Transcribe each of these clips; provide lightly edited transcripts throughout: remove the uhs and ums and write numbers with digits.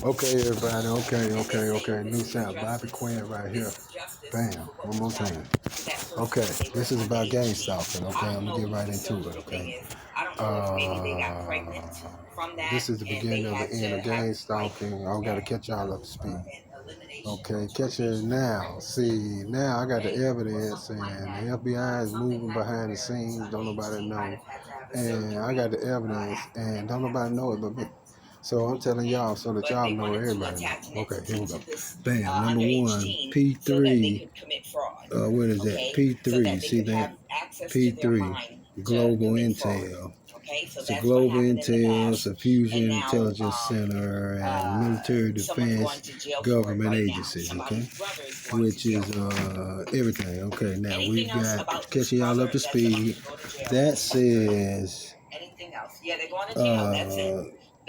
Okay, everybody. Okay. New sound. Bobby Quinn right here. Bam. One more time. Okay. This is about gang stalking. Okay. I'm gonna get right into it. Okay. This is the beginning of the end of gang stalking. I gotta catch y'all up to speed. Okay, catch it now. See, now I got the evidence, and the FBI is moving behind the scenes. Don't nobody know. And I got the evidence, and don't nobody know it but me. So I'm telling y'all so that y'all know, everybody know. Okay, here we go. Bam, number one, P3. What is that? P3. See that? P3. Global Intel. It's a Global Intel, it's a Fusion Intelligence Center, and military defense government agencies, okay? Which is everything. Okay, now we've got, catching y'all up to speed, that says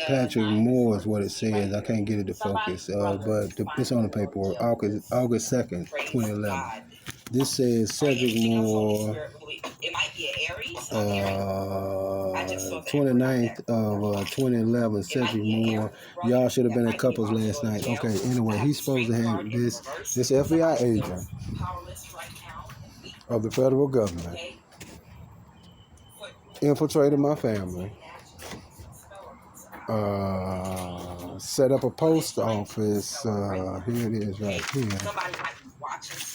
Patrick Moore is what it says. I can't get it to focus, but it's on the paperwork. August 2nd, 2011. This says Cedric Moore, 29th of 2011, Cedric Moore. Y'all should have been at couples last night. Okay, anyway, he's supposed to have this FBI agent of the federal government infiltrated my family, set up a post office, here it is right here,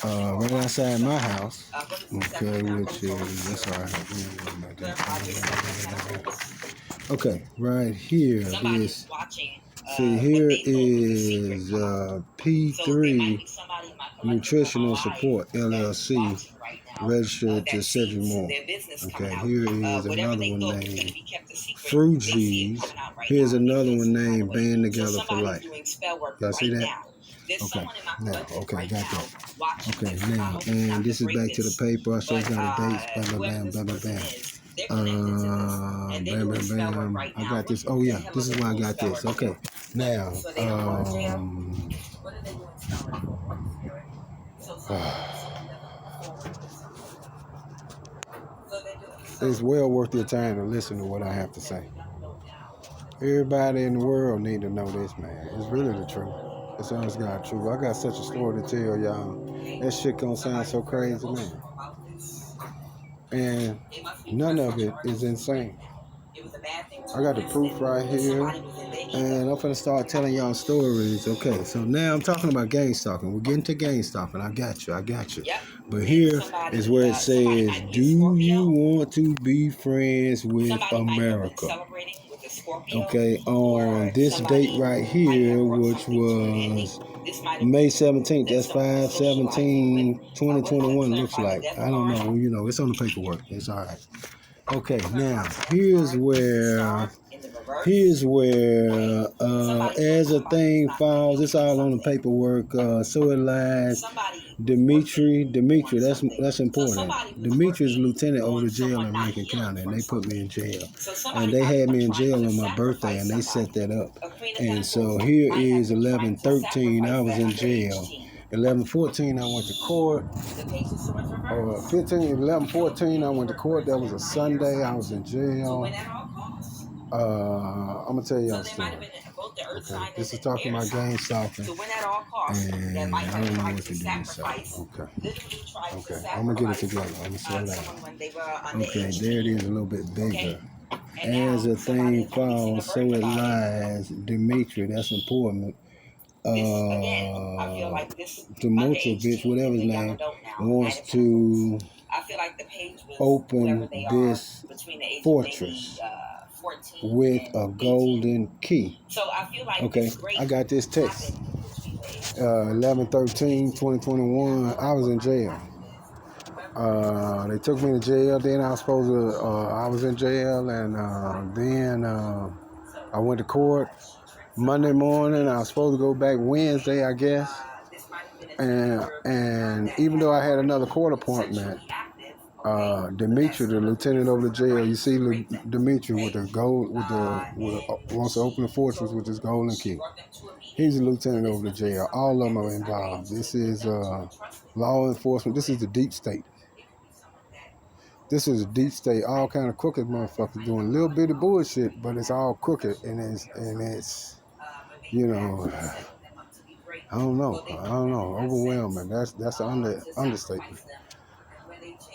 right outside my house, okay, which is, that's all right, okay, right here is, see, here is P3 Nutritional Support, LLC, registered to Cedric Moore. Okay, here is another one named Frugies. Here's another one named Band Together for Life. Y'all see that? Okay, now, okay, got that. Okay, now, and this is back to the paper. I show you got the dates, bam, bam, bam, bam, bam. Bam, bam, bam. I got this. Oh, yeah, this is why I got this. Okay, now, it's well worth your time to listen to what I have to say. Everybody in the world need to know this, man. It's really the truth. It's honest God truth. I got such a story to tell y'all. That shit gonna sound so crazy, man. And none of it is insane. I got the proof right here. And I'm gonna start telling y'all stories. Okay, so now I'm talking about gang stalking. We're getting to gang stalking. I got you. But here is where it says, do you want to be friends with America? Okay, on this date right here, which was May 17th, that's 5/17/2021, looks like. I don't know, it's on the paperwork. It's all right. Okay, now here's where as a thing falls, it's all on the paperwork. So it lies. Dimitri, that's important. Dimitri is lieutenant over the jail in Rankin County, and they put me in jail. And they had me in jail on my birthday, and they set that up. And so here is 11/13. I was in jail. 11/14, I went to court. 11/14, I went to court. That was a Sunday. I was in jail. I'm gonna tell y'all a story. Okay, this is talking about gang stalking, and I don't know what to do this. Okay, I'm gonna get it together. I'm gonna slow down. Okay, there it is, a little bit bigger. As a thing falls, so it lies. Dimitri, that's important. Demotovich, whatever his name, wants to open this fortress with a golden key. Okay, I got this text. 11/13/2021. I was in jail. They took me to jail. Then I was supposed to. I was in jail, and then I went to court Monday morning. I was supposed to go back Wednesday, I guess. And even though I had another court appointment, Dimitri, the lieutenant over the jail, you see Dimitri with the gold, wants to open the fortress with his golden key. He's a lieutenant over the jail. All of them are involved. This is law enforcement. This is the deep state. This is a deep state. All kind of crooked motherfuckers doing little bitty bullshit, but it's all crooked, and it's you know, I don't know. Overwhelming. That's an understatement.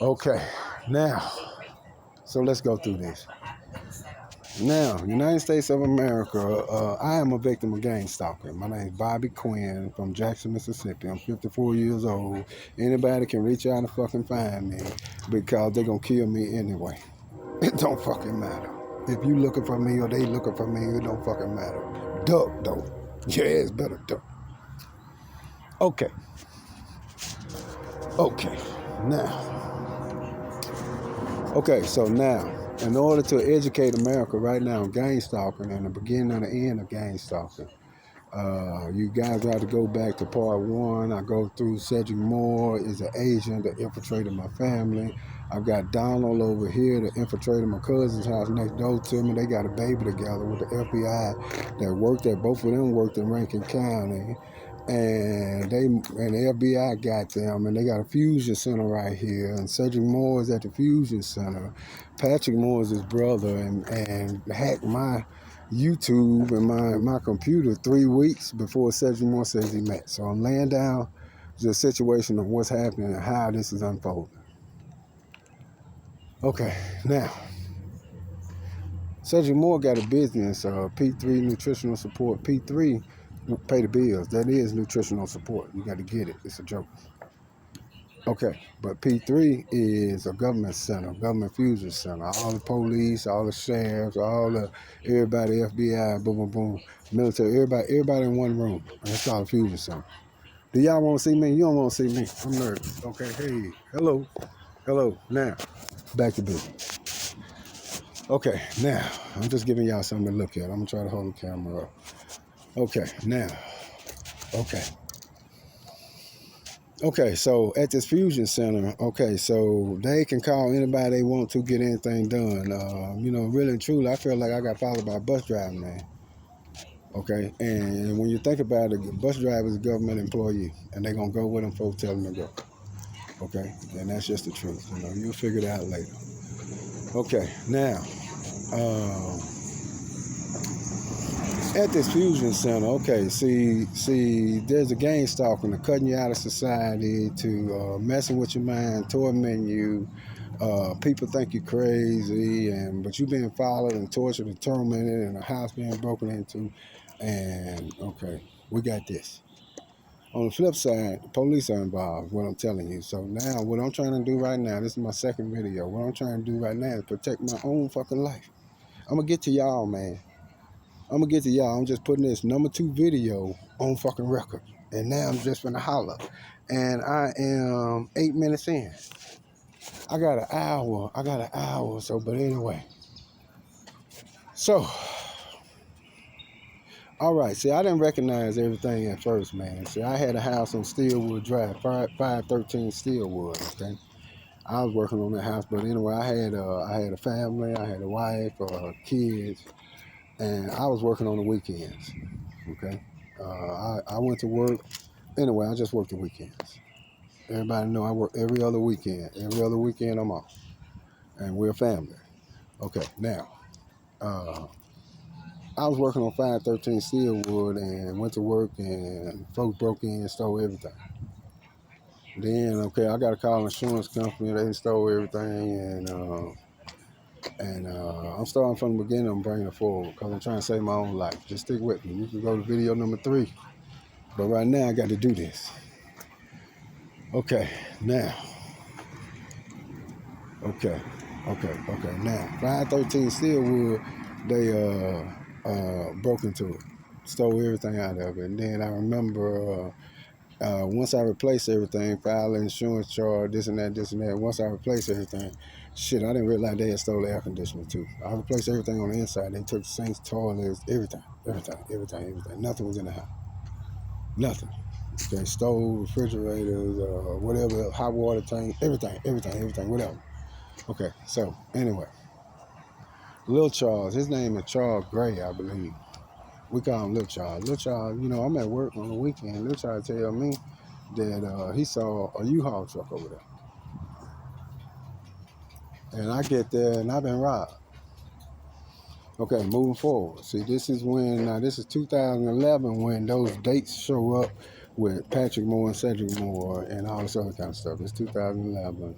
Okay, now, so let's go through this. Now, United States of America, I am a victim of gang stalking. My name is Bobby Quinn from Jackson, Mississippi. I'm 54 years old. Anybody can reach out and fucking find me because they're going to kill me anyway. It don't fucking matter. If you looking for me or they looking for me, it don't fucking matter. Duck, though. Your ass better duck. Okay. So now, in order to educate America right now on gang stalking and the beginning and the end of gang stalking, you guys have to go back to part 1. I go through Cedric Moore is an agent that infiltrated my family. I've got Donald over here that infiltrated my cousin's house next door to me. They got a baby together with the FBI that worked at, both of them worked in Rankin County. And the FBI got them, and they got a fusion center right here. And Cedric Moore is at the fusion center. Patrick Moore is his brother, and hacked my YouTube and my computer 3 weeks before Cedric Moore says he met. So I'm laying down the situation of what's happening and how this is unfolding. Okay, now, Cedric Moore got a business, P3 Nutritional Support. P3 pay the bills. That is nutritional support. You got to get it. It's a joke. Okay, but P3 is a government center, government fusion center. All the police, all the sheriffs, everybody, FBI, boom, boom, boom, military, everybody in one room. That's called a fusion center. Do y'all want to see me? You don't want to see me. I'm nervous. Okay, hey, hello. Now, back to business. Okay, now, I'm just giving y'all something to look at. I'm going to try to hold the camera up. Okay, now, Okay, so at this fusion center, so they can call anybody they want to get anything done. Really and truly, I feel like I got followed by a bus driver, man. Okay, and when you think about it, the bus driver is a government employee, and they're going to go with them folks tell them to go. Okay, and that's just the truth. You'll figure it out later. Okay, now, at this fusion center, see, there's a gang stalking, to cutting you out of society, to messing with your mind, tormenting you. People think you're crazy, but you're being followed and tortured and tormented, and a house being broken into. And we got this. On the flip side, the police are involved, what I'm telling you. So now, what I'm trying to do right now, this is my second video. What I'm trying to do right now is protect my own fucking life. I'm going to get to y'all, man. I'm just putting this number 2 video on fucking record. And now I'm just finna holler. And I am 8 minutes in. I got an hour or so, but anyway. So, all right, see, I didn't recognize everything at first, man. See, I had a house on Steelwood Drive, 513 Steelwood, okay? I was working on that house, but anyway, I had a family, I had a wife, kids, and I was working on the weekends, okay? I went to work. Anyway, I just work the weekends. Everybody know I work every other weekend. Every other weekend I'm off. And we're a family. Okay, now, I was working on 513 Steelwood and went to work, and folks broke in and stole everything. Then, I got to call an insurance company. They stole everything, and I'm starting from the beginning. I'm bringing it forward because I'm trying to save my own life. Just stick with me. You can go to video number 3. But right now, I got to do this. Okay, now. Okay. Now, 513 Steelwood, they broke into it, stole everything out of it. And then I remember once I replaced everything, filed insurance charge, this and that. Once I replaced everything, shit, I didn't realize they had stole the air conditioner too. I replaced everything on the inside. They took sinks, toilets, everything. Nothing was in the house. Nothing. They stole refrigerators, whatever, hot water tank, everything, whatever. Okay, so anyway, Lil Charles, his name is Charles Gray, I believe. We call him Lil Charles. Lil Charles, I'm at work on the weekend. Lil Charles tell me that he saw a U-Haul truck over there. And I get there and I've been robbed. Okay, moving forward. See, this is when, now this is 2011 when those dates show up with Patrick Moore and Cedric Moore and all this other kind of stuff. It's 2011.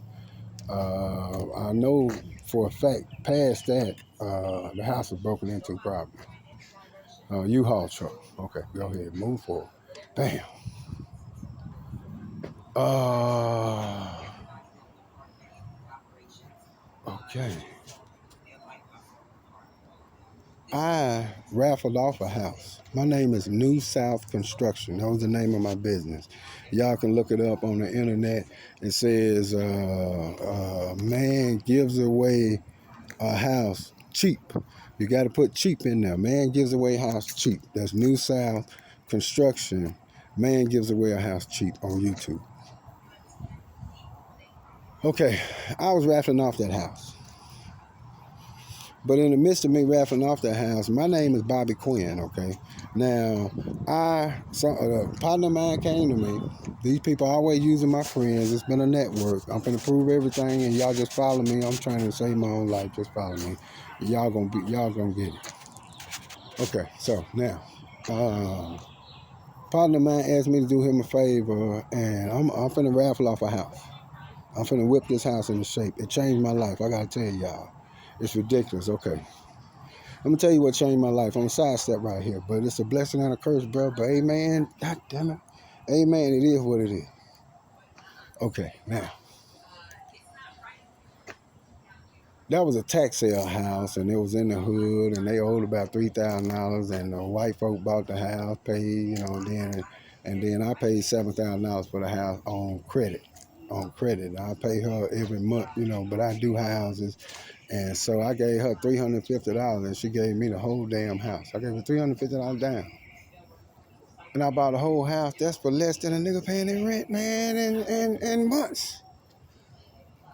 I know for a fact, past that, the house was broken into probably. U-Haul truck. Okay, go ahead, move forward. Bam. Okay. I raffled off a house. My name is New South Construction. That was the name of my business. Y'all can look it up on the internet. It says, man gives away a house cheap. You got to put cheap in there. Man gives away a house cheap. That's New South Construction. Man gives away a house cheap on YouTube. Okay, I was raffling off that house. But in the midst of me raffling off that house, my name is Bobby Quinn, okay? Now, a partner of mine came to me. These people are always using my friends. It's been a network. I'm finna prove everything, and y'all just follow me. I'm trying to save my own life. Just follow me. Y'all gonna get it. Okay, so now, partner of mine asked me to do him a favor, and I'm finna raffle off a house. I'm finna whip this house into shape. It changed my life. I gotta tell y'all. It's ridiculous. Okay. I'm gonna tell you what changed my life. I'm gonna sidestep right here, but it's a blessing and a curse, bro. But amen, god damn it, amen. It is what it is. Okay, now that was a tax sale house, and it was in the hood, and they owed about $3,000, and the white folk bought the house, paid, and then I paid $7,000 for the house on credit. On credit, I pay her every month, but I do houses. And so I gave her $350, and she gave me the whole damn house. I gave her $350 down. And I bought a whole house. That's for less than a nigga paying their rent, man, in months.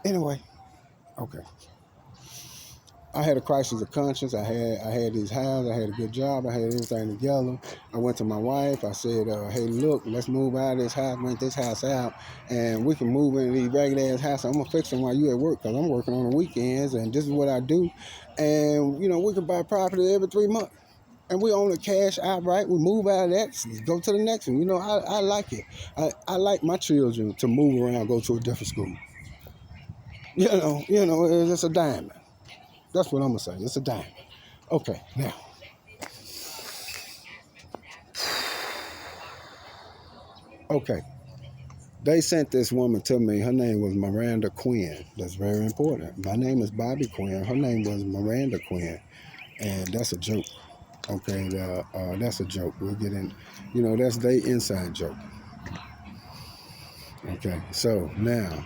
Anyway, okay. I had a crisis of conscience. I had this house. I had a good job. I had everything together. I went to my wife. I said, hey, look, let's move out of this house, rent this house out, and we can move into these ragged ass houses. I'm going to fix them while you at work, because I'm working on the weekends, and this is what I do. And, we can buy property every 3 months. And we own it cash outright. We move out of that, go to the next one. I like it. I like my children to move around, go to a different school. It's a diamond. That's what I'm gonna say. It's a diamond. Okay, now. Okay. They sent this woman to me. Her name was Miranda Quinn. That's very important. My name is Bobby Quinn. Her name was Miranda Quinn. And that's a joke. Okay, that's a joke. We'll get in, that's their inside joke. Okay, so now,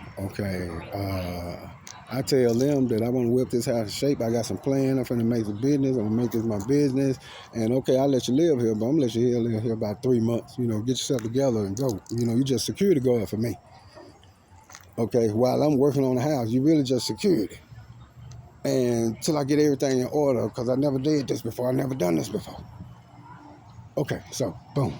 I tell them that I want to whip this house in shape. I got some plans. I'm finna make some business. I'm gonna make this my business. And okay, I'll let you live here, but I'm gonna let you live here about 3 months. Get yourself together and go. You just security guard for me. Okay, while I'm working on the house, you really just security. And till I get everything in order, because I never did this before. I never done this before. Okay, so boom.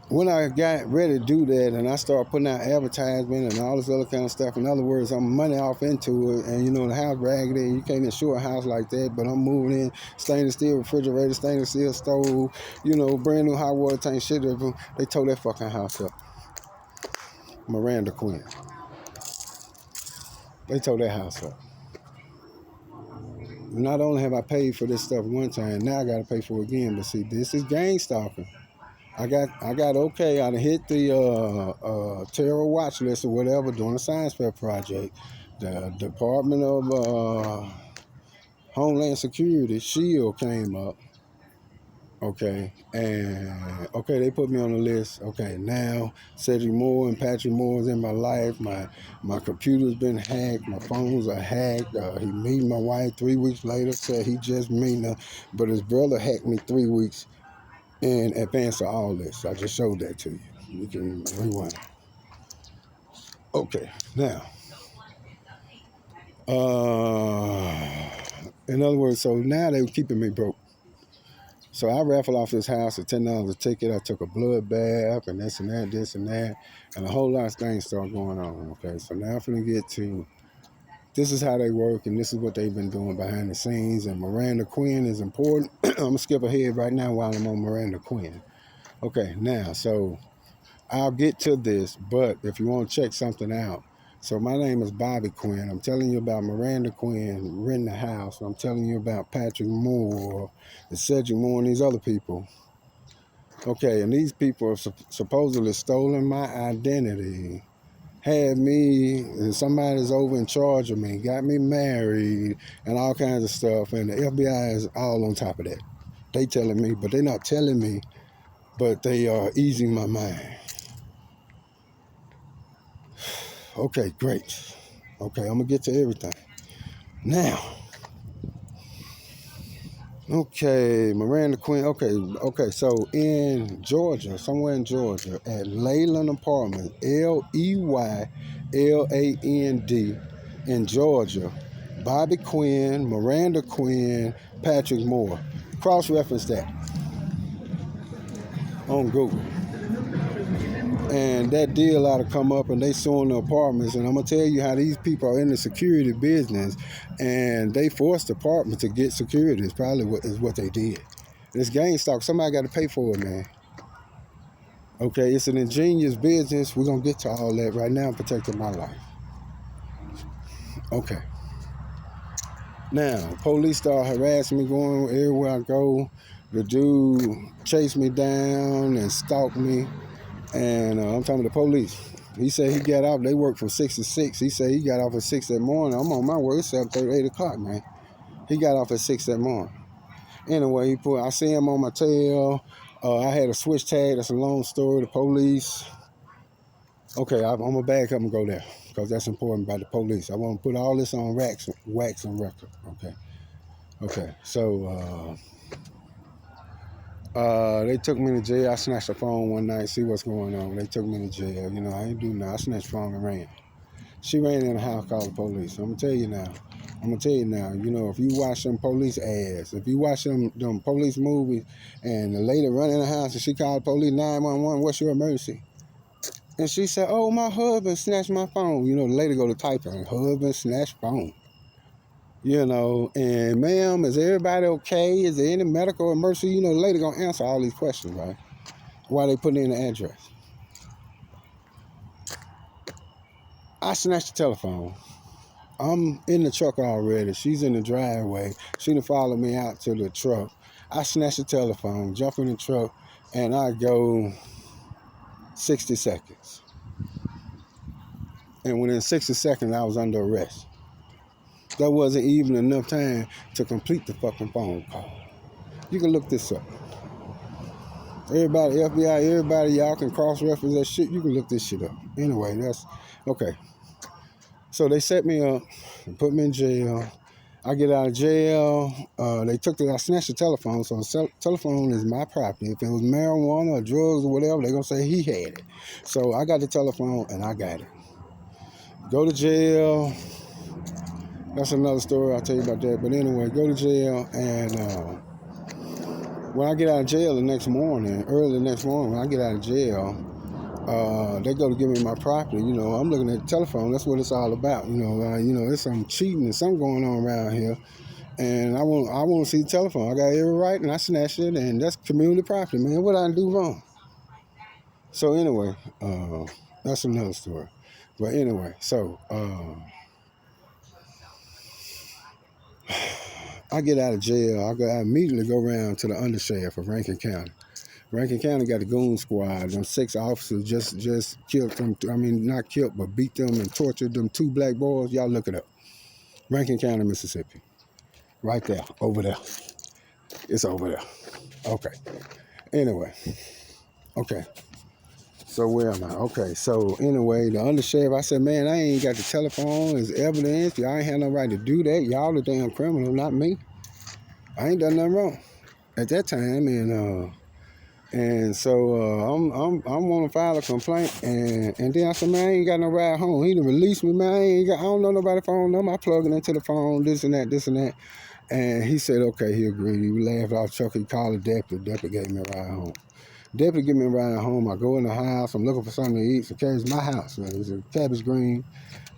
When I got ready to do that, and I started putting out advertisement and all this other kind of stuff, in other words, I'm money off into it, and the house raggedy, and you can't insure a house like that, but I'm moving in, stainless steel refrigerator, stainless steel stove, brand new hot water tank, shit. They tore that fucking house up. Miranda Quinn. They tore that house up. Not only have I paid for this stuff one time, now I got to pay for it again, but see, this is gang stalking. I got okay. I hit the terror watch list or whatever during the science fair project. The Department of Homeland Security shield came up. Okay, and okay, they put me on the list. Okay, now Cedric Moore and Patrick Moore is in my life. My computer's been hacked. My phones are hacked. He meet my wife 3 weeks later. Said he just meeting her, but his brother hacked me 3 weeks in advance of all this. I just showed that to you. You can rewind. Okay, now, in other words, so now they were keeping me broke. So I raffled off this house at $10 a ticket. I took a blood bath and this and that, and a whole lot of things started going on. Okay, so now I'm gonna get to This is how they work, and this is what they've been doing behind the scenes. And Miranda Quinn is important. I'm gonna skip ahead right now while I'm on Miranda Quinn. Okay, now, so I'll get to this, but if you want to check something out, so my name is Bobby Quinn. I'm telling you about Miranda Quinn renting the house. I'm telling you about Patrick Moore, and Cedric Moore, and these other people. Okay, and these people have supposedly stolen my identity, had me, and somebody's over in charge of me, got me married, and all kinds of stuff, and the FBI is all on top of that. They telling me, but they're not telling me, but they are easing my mind. Okay, great. Okay, I'm gonna get to everything. Now, okay, Miranda Quinn, okay, so in Georgia, somewhere in Georgia, at Leyland Apartments, Leyland, in Georgia, Bobby Quinn, Miranda Quinn, Patrick Moore. Cross-reference that on Google. And that deal ought to come up, and they suing the apartments. And I'm going to tell you how these people are in the security business, and they forced the apartment to get security. It's probably what they did. This gang stalk, somebody got to pay for it, man. Okay, it's an ingenious business. We're going to get to all that right now, protecting my life. Okay. Now, police start harassing me, going everywhere I go. The dude chased me down and stalked me. And I'm talking to the police. He said he got off. They work from 6 to 6. He said he got off at 6 that morning. I'm on my work. It's 7:30, 8 o'clock, man. He got off at 6 that morning. Anyway, I see him on my tail. I had a switch tag. That's a long story. The police. Okay, I'm going to back up and go there because that's important about the police. I want to put all this on wax and record. Okay. So, they took me to jail. I snatched the phone one night, see what's going on. They took me to jail. You know, I ain't do nothing. I snatched the phone and ran. She ran in the house, called the police. I'm going to tell you now. You know, if you watch them police ads, if you watch them police movies, and the lady run in the house and she called the police 911, what's your emergency? And she said, oh, my husband snatched my phone. You know, the lady go to typing, husband snatched phone. You know, and ma'am, is everybody okay? Is there any medical emergency? You know, the lady gonna answer all these questions, right? While they put in the address. I snatched the telephone. I'm in the truck already. She's in the driveway. She done followed me out to the truck. I snatched the telephone, jump in the truck, and I go 60 seconds. And within 60 seconds, I was under arrest. That wasn't even enough time to complete the fucking phone call. You can look this up. Everybody, FBI, everybody, y'all can cross-reference that shit. You can look this shit up. Anyway, that's okay. So they set me up and put me in jail. I get out of jail. I snatched the telephone. So the telephone is my property. If it was marijuana or drugs or whatever, they're going to say he had it. So I got the telephone and I got it. Go to jail. That's another story. I'll tell you about that. But anyway, go to jail. And when I get out of jail early the next morning, when I get out of jail, they go to give me my property. You know, I'm looking at the telephone. That's what it's all about. You know, there's some cheating and something going on around here. And I want to see the telephone. I got every right, and I snatched it, and that's community property, man. What did I do wrong? So anyway, that's another story. But anyway, so I get out of jail. I immediately go around to the undersheriff of Rankin County. Rankin County got a goon squad. Them 6 officers just killed them. I mean, not killed, but beat them and tortured them 2 black boys. Y'all look it up. Rankin County, Mississippi. Right there, over there. It's over there. Okay. Anyway. Okay. So where am I? Okay. So anyway, the undersheriff, I said, man, I ain't got the telephone as evidence. Y'all ain't had no right to do that. Y'all the damn criminal, not me. I ain't done nothing wrong at that time. And so I'm gonna file a complaint, and then I said, man, I ain't got no ride home. He done released me, man. I don't know nobody's phone number. I plug it into the phone, this and that. And he said, okay, he agreed. He laughed off truck. He called the deputy. The deputy gave me a ride home. Deputy give me a ride home. I go in the house. I'm looking for something to eat. So it's my house, man. It's a cabbage green.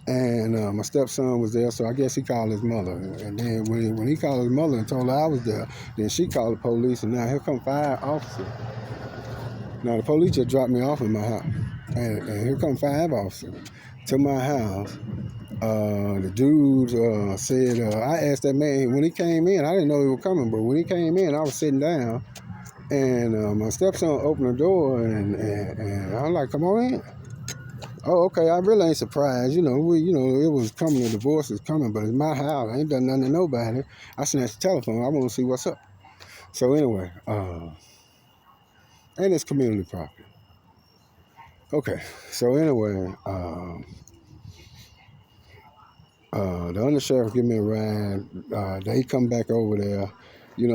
And my stepson was there, so I guess he called his mother. And then when he called his mother and told her I was there, then she called the police, and now here come 5 officers. Now the police just dropped me off in my house, and here come 5 officers to my house. The dude said, I asked that man, when he came in, I didn't know he was coming, but when he came in, I was sitting down, and my stepson opened the door, and I'm like, come on in. Oh, okay, I really ain't surprised. It was coming, the divorce is coming, but it's my house. I ain't done nothing to nobody. I snatched the telephone. I want to see what's up. So anyway, and it's community property. Okay, so anyway, the undersheriff give me a ride. They come back over there.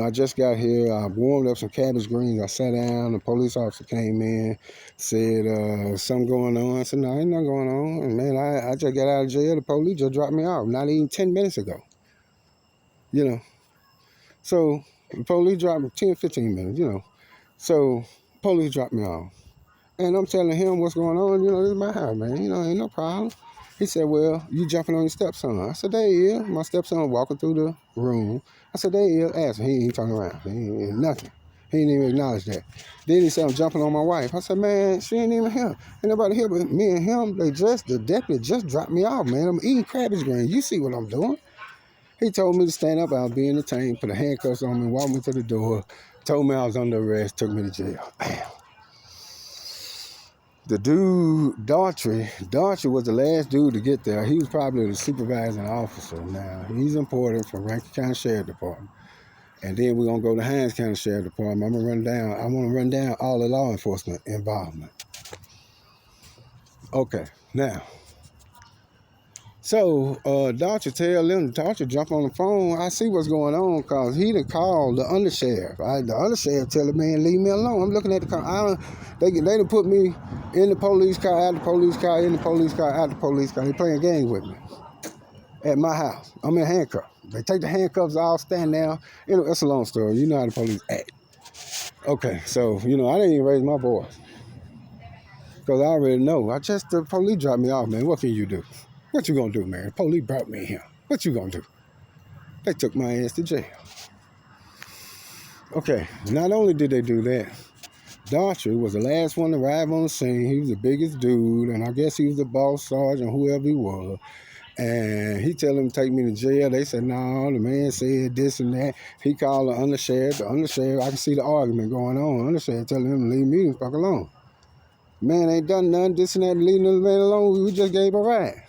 I just got here. I warmed up some cabbage greens. I sat down. The police officer came in, said, something going on. I said, no, ain't nothing going on. And man, I just got out of jail. The police just dropped me off, not even 10 minutes ago. So the police dropped me 10, 15 minutes, So police dropped me off. And I'm telling him what's going on. This is my house, man. Ain't no problem. He said, well, you jumping on your stepson. I said, there he is. My stepson walking through the room. I said, there he is. Ask him. He ain't turning around. He ain't nothing. He ain't even acknowledge that. Then he said, I'm jumping on my wife. I said, man, she ain't even here. Ain't nobody here but me and him. The deputy just dropped me off, man. I'm eating cabbage greens. You see what I'm doing. He told me to stand up. I'll be entertained. Put the handcuffs on me. Walked me to the door. Told me I was under arrest. Took me to jail. Bam. The dude, Daughtry was the last dude to get there. He was probably the supervising officer. Now, he's imported from Rankin County Sheriff Department. And then we're going to go to Hines County Sheriff Department. I want to run down all the law enforcement involvement. Okay, now. So, Daughtry jump on the phone. I see what's going on because he done called the undersheriff. The undersheriff tell the man, leave me alone. I'm looking at the car. They done put me in the police car, out the police car, in the police car, out the police car. They playing games with me at my house. I'm in handcuffs. They take the handcuffs off, stand down. It's a long story. You know how the police act. Okay, so, I didn't even raise my voice because I already know. The police dropped me off, man. What can you do? What you gonna do, man? The police brought me here. What you gonna do? They took my ass to jail. Okay, not only did they do that, Daughtry was the last one to arrive on the scene. He was the biggest dude, and I guess he was the boss sergeant, whoever he was. And he tell them to take me to jail. They said, no, the man said this and that. He called the undersheriff. The undersheriff, I can see the argument going on. The undersheriff telling him to leave me the fuck alone. Man ain't done nothing, this and that, leaving the man alone. We just gave a ride.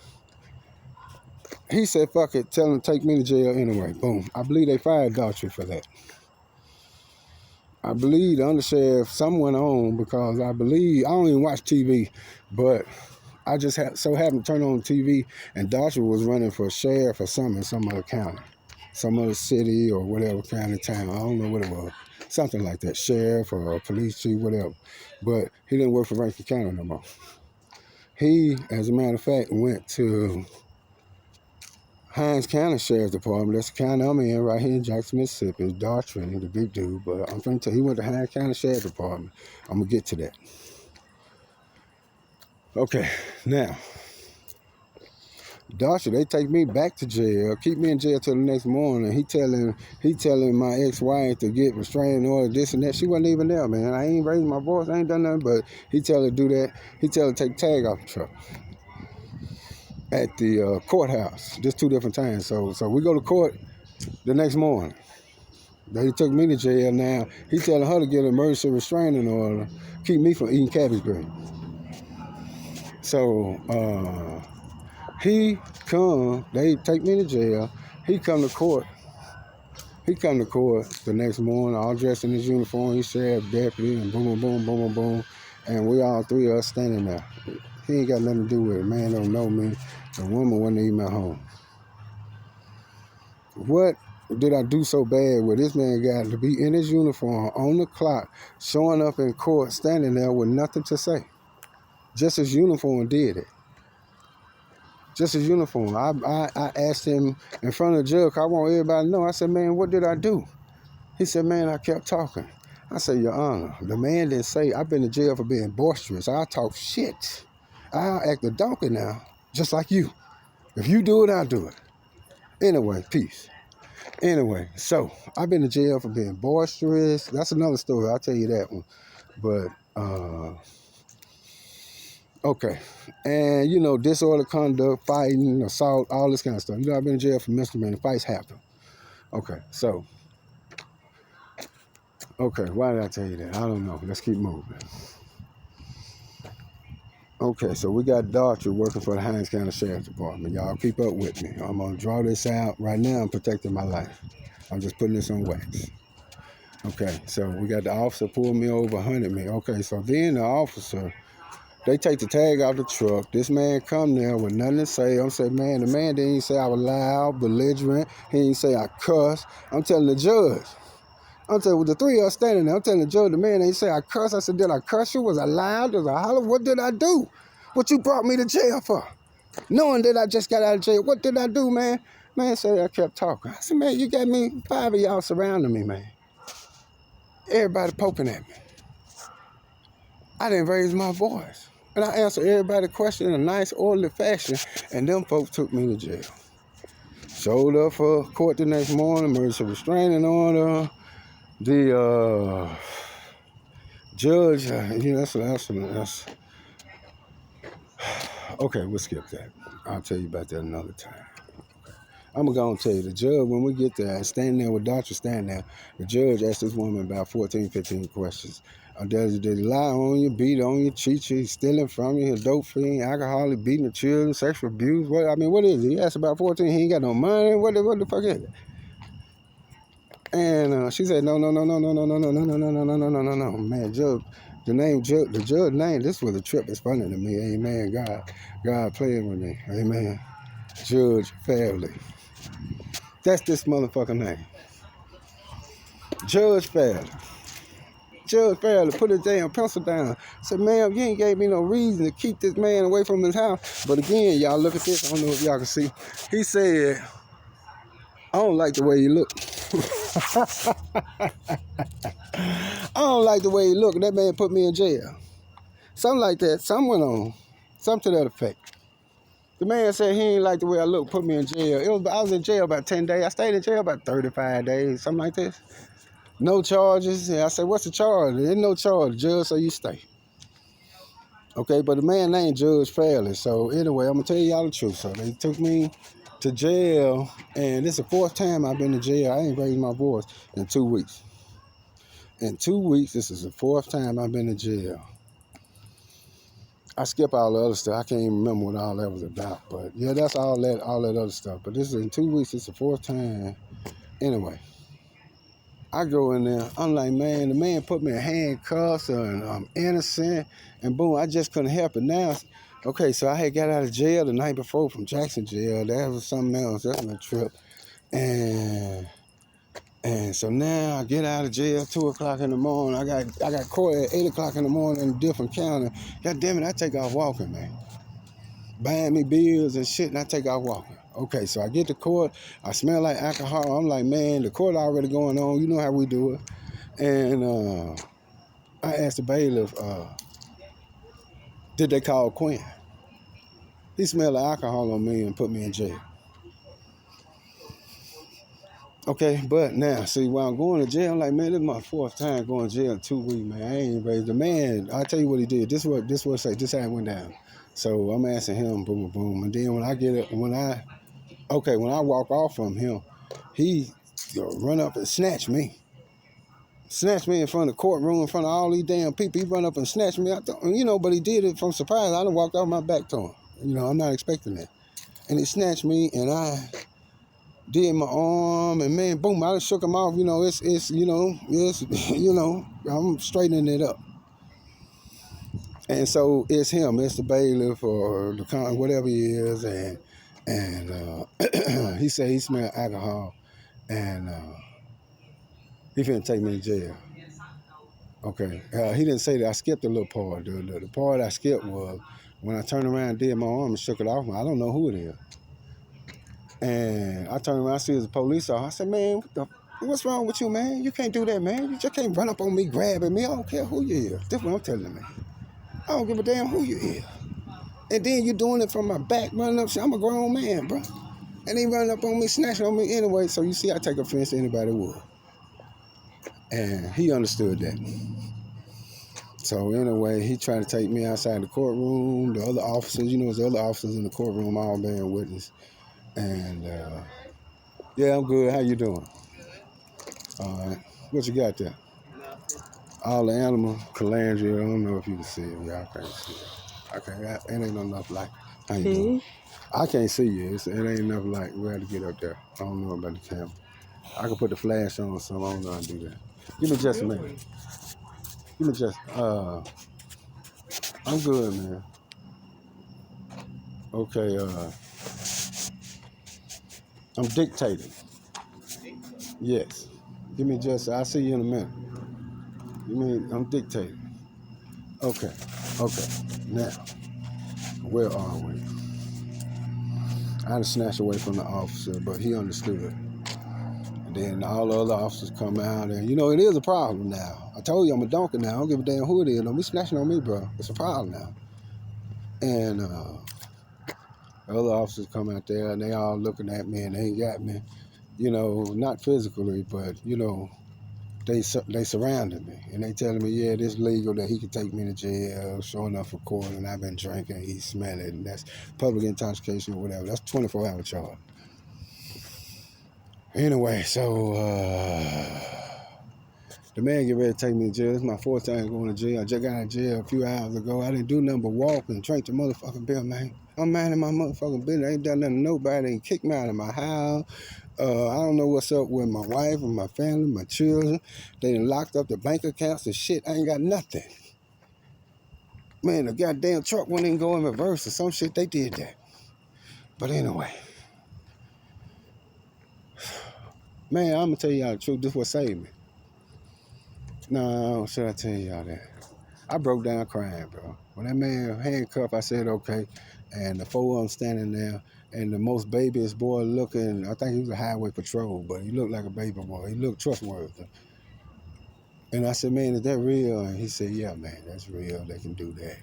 He said, fuck it, tell him to take me to jail anyway. Boom. I believe they fired Daughtry for that. I believe the undersheriff, something went on because I don't even watch TV, but I just so happened to turn on TV and Daughtry was running for sheriff or something in some other county, some other city or whatever county, town. I don't know what it was. Something like that, sheriff or police chief, whatever. But he didn't work for Rankin County no more. He, as a matter of fact, went to Hines County Sheriff Department. That's the county I'm in right here in Jackson, Mississippi. It's Daughtry, the big dude. But I'm going to tell you, he went to Hines County Sheriff Department. I'm going to get to that. Okay, now, Daughtry, they take me back to jail, keep me in jail till the next morning. He telling my ex-wife to get restraining order, this and that. She wasn't even there, man. I ain't raised my voice. I ain't done nothing, but he tell her to do that. He tell her to take the tag off the truck at the courthouse, just 2 different times. So we go to court the next morning. They took me to jail now. He telling her to get an emergency restraining order, keep me from eating cabbage greens. So they take me to jail. He come to court the next morning, all dressed in his uniform. He sheriff, deputy, and boom, boom, boom, boom, boom, boom. And we all 3 of us standing there. He ain't got nothing to do with it. Man don't know me. The woman wasn't even at home. What did I do so bad where this man got to be in his uniform on the clock, showing up in court, standing there with nothing to say? Just his uniform did it. Just his uniform. I asked him in front of the judge, I want everybody to know. I said, man, what did I do? He said, man, I kept talking. I said, Your Honor, the man didn't say, I've been in jail for being boisterous. I talk shit. I act a donkey now, just like you. If you do it, I'll do it. Anyway, peace. Anyway, so I've been in jail for being boisterous. That's another story. I'll tell you that one. But okay, and disorderly conduct, fighting, assault, all this kind of stuff. I've been in jail for misdemeanor. Fights happen. Okay, so why did I tell you that? I don't know. Let's keep moving. Okay, so we got Daughtry working for the Hinds County Sheriff's Department. Y'all keep up with me. I'm going to draw this out. Right now, I'm protecting my life. I'm just putting this on wax. Okay, so we got the officer pull me over, hunted me. Okay, so then the officer, they take the tag out the truck. This man come there with nothing to say. I'm saying, man, the man didn't even say I was loud, belligerent. He didn't say I cussed. I'm telling the judge. I'm telling the three of us standing there. I'm telling the judge, the man ain't say I cussed. I said, did I cuss you? Was I loud? Was I holler? What did I do? What you brought me to jail for? Knowing that I just got out of jail. What did I do, man? Man said I kept talking. I said, man, you got me, 5 of y'all surrounding me, man. Everybody poking at me. I didn't raise my voice. And I answered everybody's question in a nice, orderly fashion. And them folks took me to jail. Showed up for court the next morning, emergency restraining order. The judge, that's okay, we'll skip that. I'll tell you about that another time. I'm going to tell you, the judge, when we get there, standing there with Daughtry standing there, the judge asked this woman about 14, 15 questions. Did he lie on you, beat on you, cheat you, stealing from you, a dope fiend, alcoholic, beating the children, sexual abuse? What is it? He asked about 14, he ain't got no money. What the fuck is it? And she said, no, man, judge, the judge name, this was a trip that's funny to me, amen, God playing with me, amen, Judge Fairley. That's this motherfucking name. Judge Fairley. Judge Fairley put his damn pencil down. Said, ma'am, you ain't gave me no reason to keep this man away from his house. But again, y'all look at this. I don't know if y'all can see. He said, I don't like the way you look. I don't like the way you look. That man put me in jail. Something like that. Something went on. Something to that effect. The man said he ain't like the way I look, put me in jail. I was in jail about 10 days. I stayed in jail about 35 days, something like this. No charges. And I said, what's the charge? There ain't no charge, Judge, so you stay. Okay, but the man named Judge Fairley. So anyway, I'm going to tell y'all the truth. So they took me to jail, and this is the 4th time I've been to jail. I ain't raised my voice in 2 weeks. In 2 weeks, this is the 4th time I've been to jail. I skip all the other stuff. I can't even remember what all that was about. But yeah, that's all that other stuff. But this is in 2 weeks. It's the 4th time. Anyway, I go in there. I'm like, man, the man put me in handcuffs and I'm innocent. And boom, I just couldn't help it. Now, okay, so I had got out of jail the night before from Jackson jail. That was something else. That was a trip. And so now I get out of jail 2 o'clock in the morning. I got court at 8 o'clock in the morning in a different county. God damn it, I take off walking, man. Buying me bills and shit, and I take off walking. Okay, so I get to court. I smell like alcohol. I'm like, man, the court already going on. You know how we do it. And I asked the bailiff, did they call Quinn? He smelled like alcohol on me and put me in jail. Okay, but now, see, while I'm going to jail, I'm like, man, this is my 4th time going to jail in 2 weeks, man. I ain't raised the man. I'll tell you what he did. This is how it went down. So I'm asking him, boom, boom. And then when I walk off from him, he run up and snatch me. Snatched me in front of the courtroom, in front of all these damn people. He run up and snatched me. But he did it from surprise. I done walked off my back to him. I'm not expecting that. And he snatched me, and I did my arm, and man, boom, I just shook him off. I'm straightening it up. And so it's him, it's the bailiff or the whatever he is, and he said he smelled alcohol, and he finna take me to jail. Okay, he didn't say that. I skipped a little part. The part I skipped was when I turned around and did my arm and shook it off. I don't know who it is. And I turned around, I see it was a police officer. I said, man, what's wrong with you, man? You can't do that, man. You just can't run up on me, grabbing me. I don't care who you is. That's what I'm telling you, man. I don't give a damn who you is. And then you doing it from my back, running up. I'm a grown man, bro. And he running up on me, snatching on me anyway. So you see, I take offense to anybody who would. And he understood that. So anyway, he tried to take me outside the courtroom. The other officers, the other officers in the courtroom all bearing witness. And yeah, I'm good. How you doing? All right. What you got there? All the animal calandria. I don't know if you can see it. Y'all can't see it. Okay, it ain't enough light. How you doing? I can't see you. It ain't enough light. We had to get up there. I don't know about the camera. I can put the flash on or something. I don't know how to do that. Give me just a minute. Give me just. I'm good, man. Okay. I'm dictating. Yes. Give me just. I'll see you in a minute. I'm dictating. Okay. Now, where are we? I had to snatch away from the officer, but he understood. And then all the other officers come out, and it is a problem now. I told you I'm a donkey now. I don't give a damn who it is. Don't be snatching on me, bro. It's a problem now. And the other officers come out there, and they all looking at me, and they got me, not physically, but they surrounded me, and they telling me, yeah, this legal that he could take me to jail, showing up for court, and I've been drinking, he smell it, and that's public intoxication or whatever. That's 24-hour charge. Anyway, so the man get ready to take me to jail. This is my fourth time going to jail. I just got out of jail a few hours ago. I didn't do nothing but walk and drink the motherfucking bill, man. I'm minding my motherfucking business. I ain't done nothing to nobody. They kicked me out of my house. I don't know what's up with my wife and my family, my children. They done locked up the bank accounts and shit. I ain't got nothing. Man, the goddamn truck wouldn't even go in reverse or some shit. They did that. But anyway. Man, I'm going to tell y'all the truth. This is what saved me. No, should I tell y'all that? I broke down crying, bro. When that man handcuffed, I said, okay. And the four of them standing there, and the most babyest boy looking, I think he was a highway patrol, but he looked like a baby boy. He looked trustworthy. And I said, man, is that real? And he said, yeah, man, that's real. They can do that,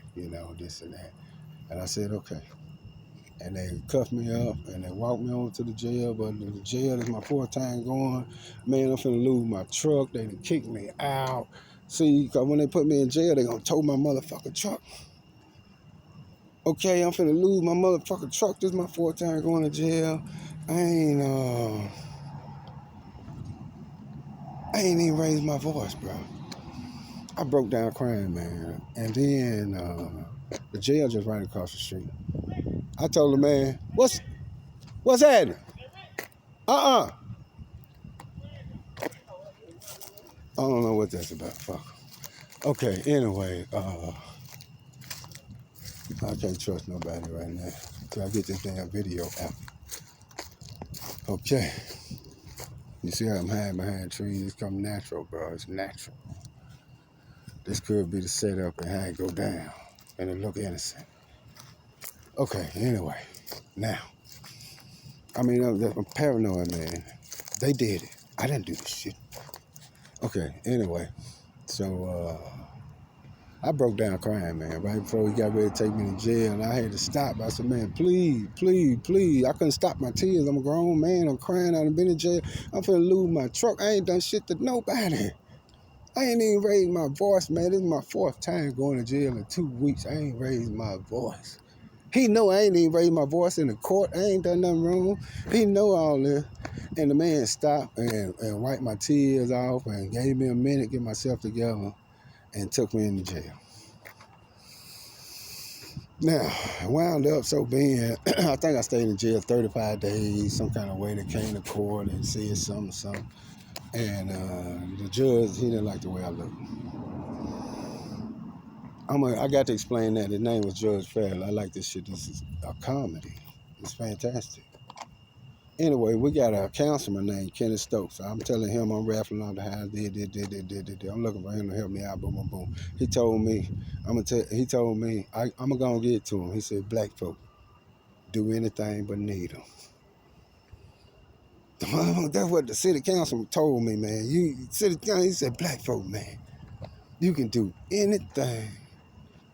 this and that. And I said, okay. And they cuffed me up, and they walked me over to the jail, but the jail is my fourth time going. Man, I'm finna lose my truck. They done kicked me out. See, because when they put me in jail, they gonna tow my motherfucking truck. Okay, I'm finna lose my motherfucking truck. This is my fourth time going to jail. I ain't even raised my voice, bro. I broke down crying, man. And then the jail just right across the street. I told the man, what's happening? I don't know what that's about, fuck. Okay, anyway, I can't trust nobody right now till I get this damn video out. Okay. You see how I'm hiding behind trees? It's come natural, bro. It's natural. This could be the setup and how it go down. And it look innocent. Okay, anyway. Now. I'm paranoid, man. They did it. I didn't do this shit. Okay, anyway. So, I broke down crying, man. Right before he got ready to take me to jail, and I had to stop. I said, man, please, please, please. I couldn't stop my tears. I'm a grown man. I'm crying. I've been in jail. I'm finna lose my truck. I ain't done shit to nobody. I ain't even raised my voice, man. This is my fourth time going to jail in 2 weeks. I ain't raised my voice. He know I ain't even raised my voice in the court. I ain't done nothing wrong. He know all this. And the man stopped and wiped my tears off and gave me a minute to get myself together and took me into jail. Now, I wound up so being, I think I stayed in jail 35 days, some kind of way. They came to court and said something. And the judge, he didn't like the way I looked. I got to explain that. His name was Judge Farrell. I like this shit. This is a comedy. It's fantastic. Anyway, we got a councilman named Kenny Stokes. I'm telling him I'm raffling off the house. I'm looking for him to help me out. Boom, boom, boom. He told me, I'm gonna get it to him. He said, black folk do anything but need them. That's what the city councilman told me, man. He said, black folk, man, you can do anything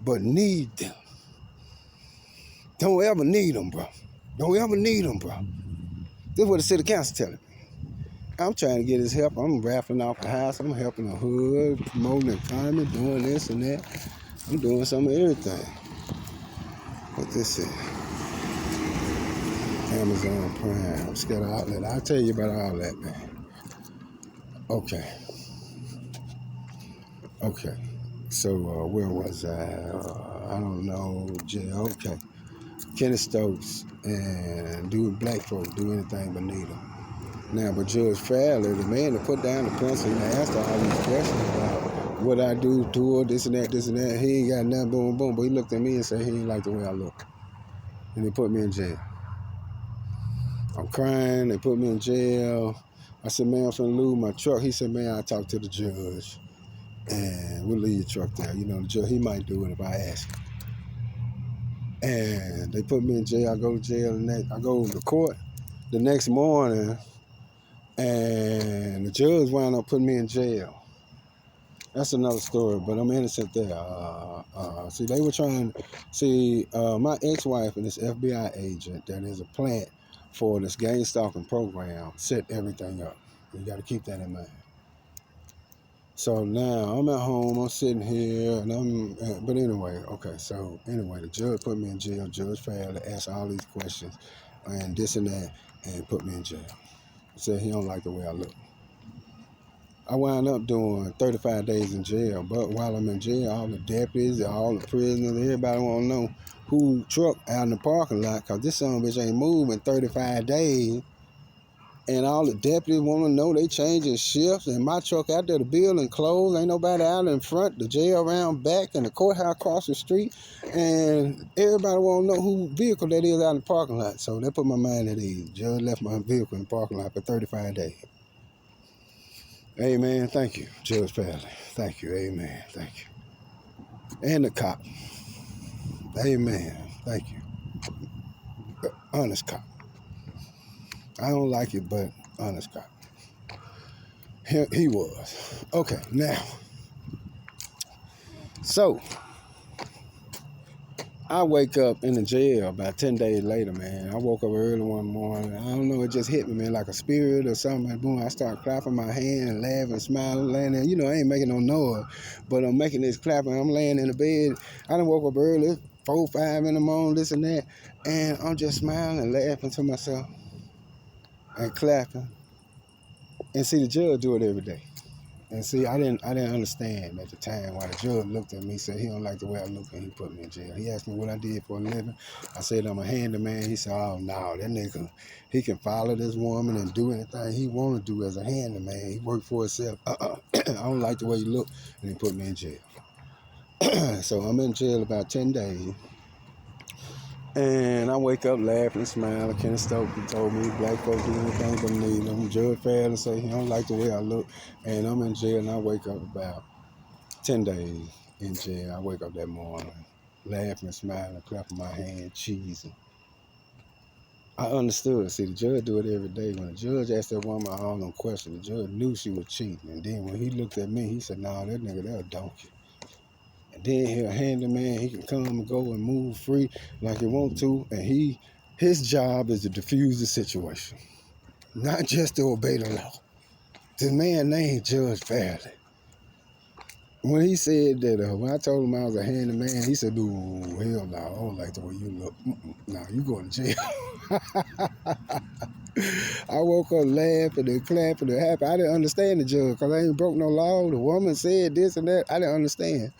but need them. Don't ever need them, bro. Don't ever need them, bro. This is what the city council telling me. I'm trying to get his help. I'm raffling off the house. I'm helping the hood, promoting the economy, doing this and that. I'm doing some of everything. What this is? Amazon Prime, Scatter Outlet. I'll tell you about all that, man. Okay. So where was I? I don't know. Jail. Okay. Kenny Stokes and black folks do anything but need them. Now, but Judge Fowler, the man that put down the pencil and asked all these questions about what I do to her, this and that, he ain't got nothing, boom, boom. But he looked at me and said he ain't like the way I look. And they put me in jail. I'm crying. They put me in jail. I said, man, I'm finna lose my truck. He said, man, I'll talk to the judge. And we'll leave your truck there. You know, the judge, he might do it if I ask him. And they put me in jail. I go to jail. I go to court the next morning. And the judge wound up putting me in jail. That's another story, but I'm innocent there. See, they were trying. See, my ex-wife and this FBI agent that is a plant for this gang stalking program set everything up. You got to keep that in mind. So now I'm at home. I'm sitting here, and but anyway, okay. So anyway, the judge put me in jail. Judge Fowler asked all these questions, and this and that, and put me in jail. Said he don't like the way I look. I wound up doing 35 days in jail, but while I'm in jail, all the deputies, all the prisoners, everybody want to know who truck out in the parking lot, because this son of a bitch ain't moved in 35 days, and all the deputies want to know they changing shifts, and my truck out there, the building closed, ain't nobody out in front, the jail around back, and the courthouse across the street, and everybody want to know who vehicle that is out in the parking lot, so they put my mind at ease. Judge left my vehicle in the parking lot for 35 days. Amen. Thank you, Judge Fowler. Thank you. Amen. Thank you. And the cop. Amen. Thank you. Honest cop. I don't like it, but honest cop. He was. Okay, now. So, I wake up in the jail about 10 days later, man. I woke up early one morning. I don't know, it just hit me, man, like a spirit or something. Boom, I start clapping my hand, laughing, smiling, laying there. You know, I ain't making no noise, but I'm making this clapping. I'm laying in the bed. I done woke up early, 4, 5 in the morning, this and that. And I'm just smiling and laughing to myself and clapping. And see, the judge do it every day. And see, I didn't understand at the time why the judge looked at me, said he don't like the way I look, and he put me in jail. He asked me what I did for a living. I said I'm a handyman. He said, oh no, that nigga, he can follow this woman and do anything he want to do as a handyman. He worked for himself. I don't like the way he look, and he put me in jail. So I'm in jail about 10 days. And I wake up laughing, smiling. Kenny Stokes told me black folks do anything but need them. Judge Fowler say he don't like the way I look. And I'm in jail, and I wake up about 10 days in jail. I wake up that morning, laughing, smiling, clapping my hand, cheesing. I understood. See, the judge do it every day. When the judge asked that woman all them questions, the judge knew she was cheating. And then when he looked at me, he said, nah, that nigga, that a donkey. And then he'll handyman, he can come and go and move free like he want to, and his job is to diffuse the situation, not just to obey the law. This man named Judge Fowler. When he said that, when I told him I was a handyman, he said, "Ooh, hell no, I don't like the way you look. No, you going to jail." I woke up laughing and clapping and happy. I didn't understand the judge because I ain't broke no law. The woman said this and that. I didn't understand.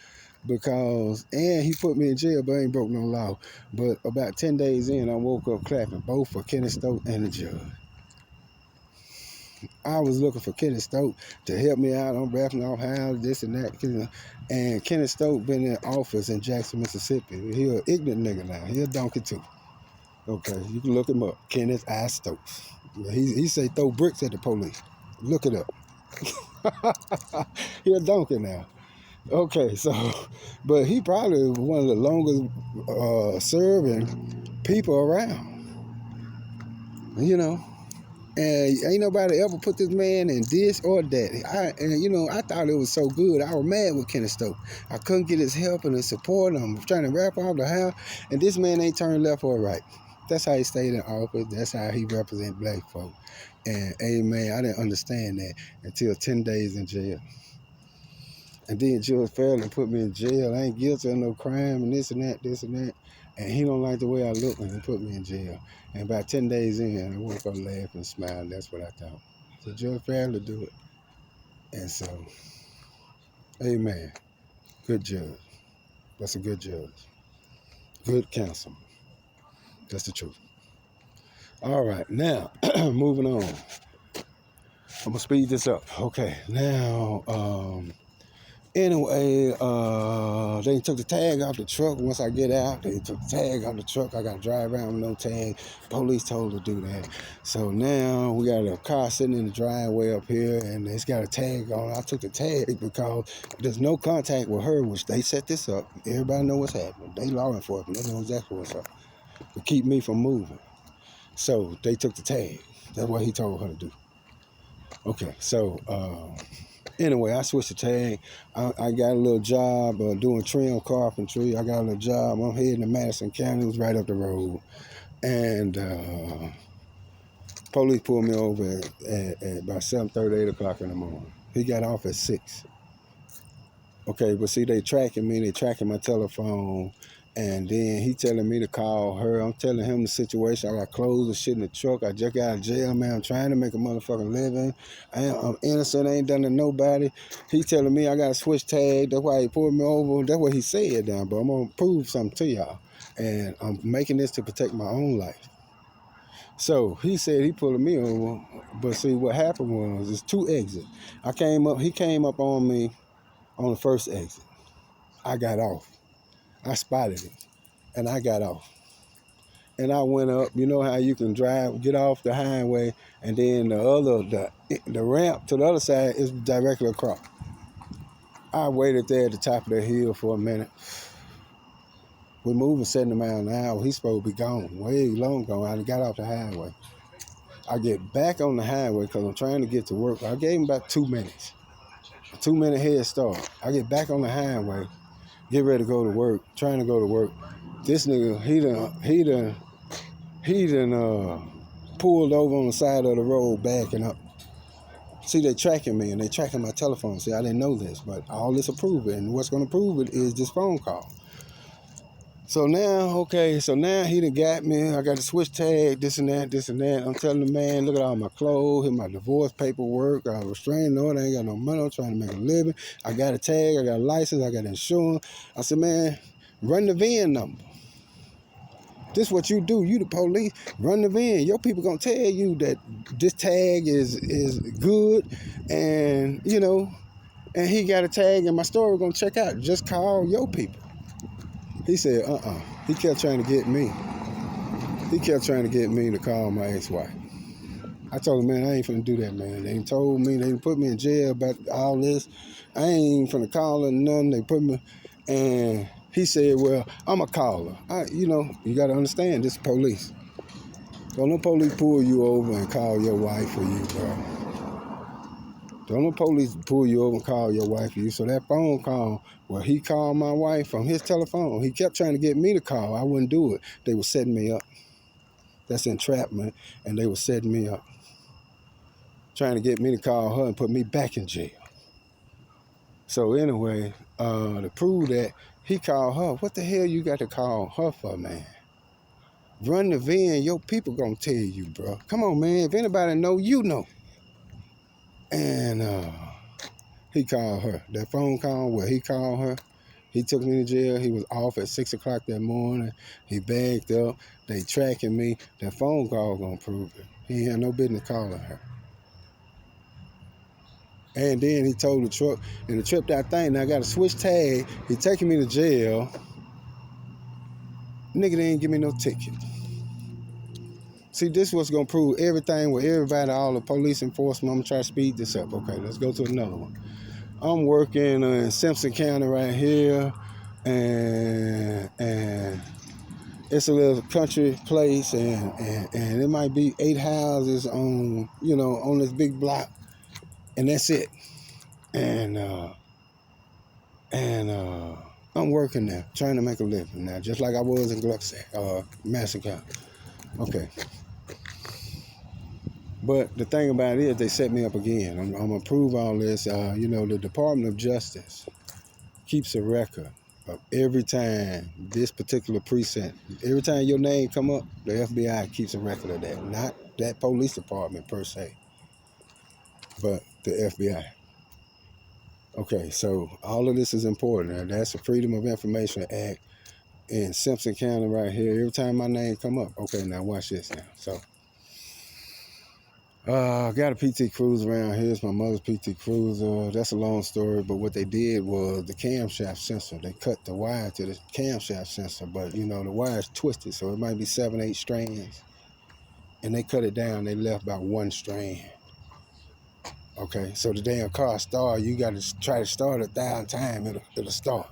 And he put me in jail, but I ain't broke no law. But about 10 days in, I woke up clapping, both for Kenny Stokes and the judge. I was looking for Kenny Stokes to help me out. I'm rapping off how this and that. And Kenny Stokes been in office in Jackson, Mississippi. He an ignorant nigga now. He a donkey too. Okay, you can look him up. Kenneth I. Stokes. He say throw bricks at the police. Look it up. He a donkey now. Okay, so, but he probably one of the longest serving people around, you know. And ain't nobody ever put this man in this or that. I thought it was so good. I was mad with Kenny Stokes. I couldn't get his help and his support. I'm trying to wrap off the house, and this man ain't turned left or right. That's how he stayed in office. That's how he represent black folk. And amen, I didn't understand that until 10 days in jail. And then Judge Fairley put me in jail. I ain't guilty of no crime and this and that, this and that. And he don't like the way I look, and he put me in jail. And about 10 days in, I woke up laughing and smiling. That's what I thought. So Judge Fairley do it. And so, amen. Good judge. That's a good judge. Good counsel. That's the truth. All right, now, moving on. I'm going to speed this up. Okay, now, anyway, they took the tag off the truck. Once I get out, they took the tag off the truck. I got to drive around with no tag. Police told to do that. So now we got a car sitting in the driveway up here, and it's got a tag on it. I took the tag because there's no contact with her, which they set this up. Everybody know what's happening. They law enforcement. They know exactly what's up to keep me from moving. So they took the tag. That's what he told her to do. Okay, so anyway, I switched the tag. I got a little job doing trim carpentry. I got a little job. I'm heading to Madison County. It was right up the road. And police pulled me over at about 7:30, 8 o'clock in the morning. He got off at 6. Okay, but see, they tracking me. They tracking my telephone. And then he telling me to call her. I'm telling him the situation. I got clothes and shit in the truck. I just got out of jail, man. I'm trying to make a motherfucking living. I'm innocent. I ain't done to nobody. He telling me I got to switch tag. That's why he pulled me over. That's what he said down. But I'm going to prove something to y'all. And I'm making this to protect my own life. So he said he pulling me over. But see, what happened was, it's 2 exits. He came up on me on the first exit. I got off. I spotted it, and I got off. And I went up. You know how you can get off the highway, and then the ramp to the other side is directly across. I waited there at the top of the hill for a minute. We're moving 70 miles an hour. He's supposed to be gone, way long gone. I got off the highway. I get back on the highway because I'm trying to get to work. I gave him about 2 minutes, a 2-minute head start. I get back on the highway. Get ready to go to work, trying to go to work. This nigga, he done pulled over on the side of the road backing up. See, they tracking me and they tracking my telephone. See, I didn't know this, but all this will prove it. And what's gonna prove it is this phone call. So now he done got me. I got to switch tag, this and that, this and that. I'm telling the man, look at all my clothes, my divorce paperwork, I was restraining order, I ain't got no money, I'm trying to make a living. I got a tag, I got a license, I got insurance. I said, man, run the VIN number. This is what you do, you the police, run the VIN. Your people gonna tell you that this tag is good, and and he got a tag and my store gonna check out. Just call your people. He said, He kept trying to get me. He kept trying to get me to call my ex-wife. I told him, man, I ain't finna do that, man. They told me, they put me in jail about all this. I ain't finna call her nothing. They put me, and he said, well, I'm a caller. You gotta understand, this is police. Don't no police pull you over and call your wife for you, bro. Don't no police pull you over and call your wife for you. So that phone call, well, he called my wife from his telephone. He kept trying to get me to call. I wouldn't do it. They were setting me up. That's entrapment, and they were setting me up. Trying to get me to call her and put me back in jail. So anyway, to prove that, he called her. What the hell you got to call her for, man? Run the VIN, your people gonna tell you, bro. Come on, man. If anybody know, you know. And he called her. That phone call where he called her, he took me to jail. He was off at 6 o'clock that morning. He bagged up. They tracking me. That phone call gonna prove it. He ain't had no business calling her. And then he told the truck, and the tripped out thing, now I got to switch tag. He taking me to jail. Nigga, they ain't give me no ticket. See, this was going to prove everything with everybody, all the police enforcement. I'm going to try to speed this up. Okay, let's go to another one. I'm working in Simpson County right here, and it's a little country place, and it might be 8 houses on, on this big block, and that's it. And I'm working there, trying to make a living now, just like I was in Gluckstadt, Madison County. Okay. But the thing about it is, they set me up again. I'm gonna prove all this. The Department of Justice keeps a record of every time this particular precinct, every time your name come up, the FBI keeps a record of that. Not that police department per se, but the FBI. Okay, so all of this is important. Now, that's the Freedom of Information Act in Simpson County right here. Every time my name come up, okay, now watch this now. So, I got a PT Cruiser around here. It's my mother's PT Cruiser. That's a long story, but what they did was the camshaft sensor. They cut the wire to the camshaft sensor, but the wire's twisted, so it might be 7, 8 strands. And they cut it down. They left about 1 strand. Okay, so the damn car start. You got to try to start 1,000 times. It'll start.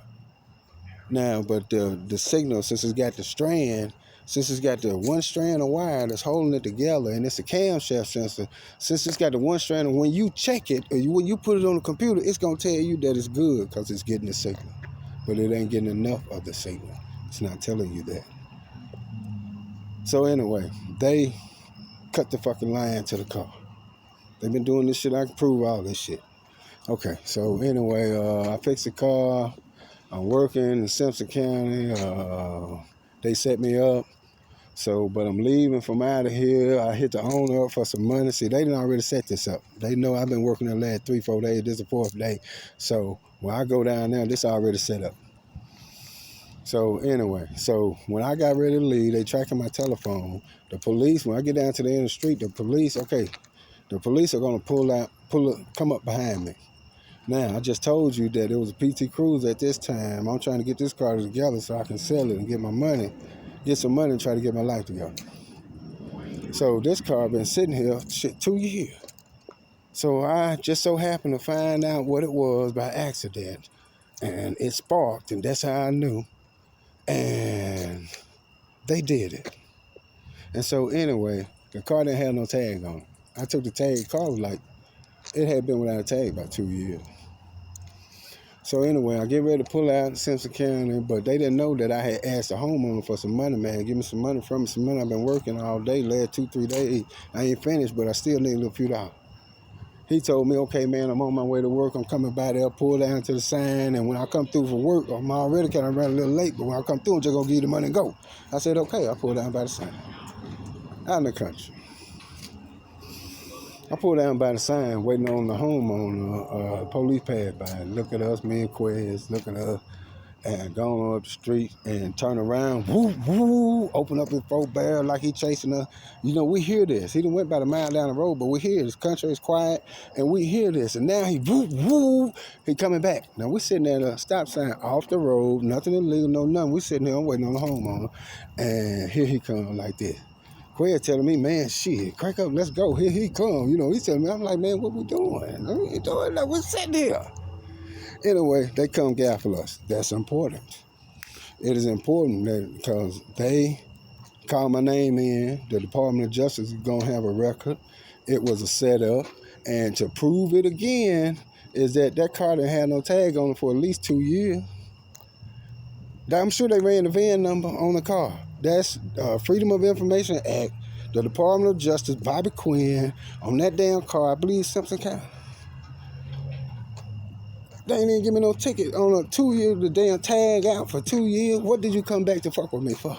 Now, but the signal, since it's got the strand, since it's got the 1 strand of wire that's holding it together, and it's a camshaft sensor, since it's got the 1 strand, and when you check it, or when you put it on the computer, it's going to tell you that it's good because it's getting the signal. But it ain't getting enough of the signal. It's not telling you that. So anyway, they cut the fucking line to the car. They've been doing this shit. I can prove all this shit. Okay, so anyway, I fixed the car. I'm working in Simpson County. They set me up. So, but I'm leaving from out of here. I hit the owner up for some money. See, they didn't already set this up. They know I've been working the last 3, 4 days. This is the 4th day. So when I go down there, this already set up. So anyway, so when I got ready to leave, they tracking my telephone. The police, when I get down to the end of the street, the police are gonna come up behind me. Now, I just told you that it was a PT Cruiser at this time. I'm trying to get this car together so I can sell it and get some money and try to get my life together. So this car been sitting here, 2 years. So I just so happened to find out what it was by accident. And it sparked, and that's how I knew. And they did it. And so anyway, the car didn't have no tag on it. I took the tag, the car was like, it had been without a tag about 2 years. So anyway, I get ready to pull out in Simpson County, but they didn't know that I had asked the homeowner for some money, man. Give me some money from me, some money. I've been working all day, last 2, 3 days. I ain't finished, but I still need a little few dollars. He told me, okay, man, I'm on my way to work. I'm coming by there, pull down to the sign, and when I come through for work, I'm already kind of running a little late, but when I come through, I'm just going to give you the money and go. I said, okay, I pull down by the sign. Out in the country. I pulled down by the sign, waiting on the homeowner. Police passed by, look at us, me and Quez, look at us, and going up the street and turn around, woo, woo, open up his 4-barrel like he chasing us. We hear this. He done went about a mile down the road, but we hear this. Country is quiet, and we hear this. And now he, woo, woo, he coming back. Now we sitting at a stop sign off the road, nothing illegal, no nothing. We sitting there, I'm waiting on the homeowner, and here he comes like this. Quay telling me, man, shit, crank up, let's go. Here he come. He's telling me, I'm like, man, what we doing? We ain't doing nothing. We're sitting here. Anyway, they come gaffle us. That's important. It is important that because they call my name in, the Department of Justice is going to have a record. It was a setup. And to prove it again is that car didn't have no tag on it for at least 2 years. I'm sure they ran the VIN number on the car. That's Freedom of Information Act, the Department of Justice, Bobby Quinn, on that damn car, I believe Simpson County. They ain't even give me no ticket on a 2 year, the damn tag out for 2 years. What did you come back to fuck with me for?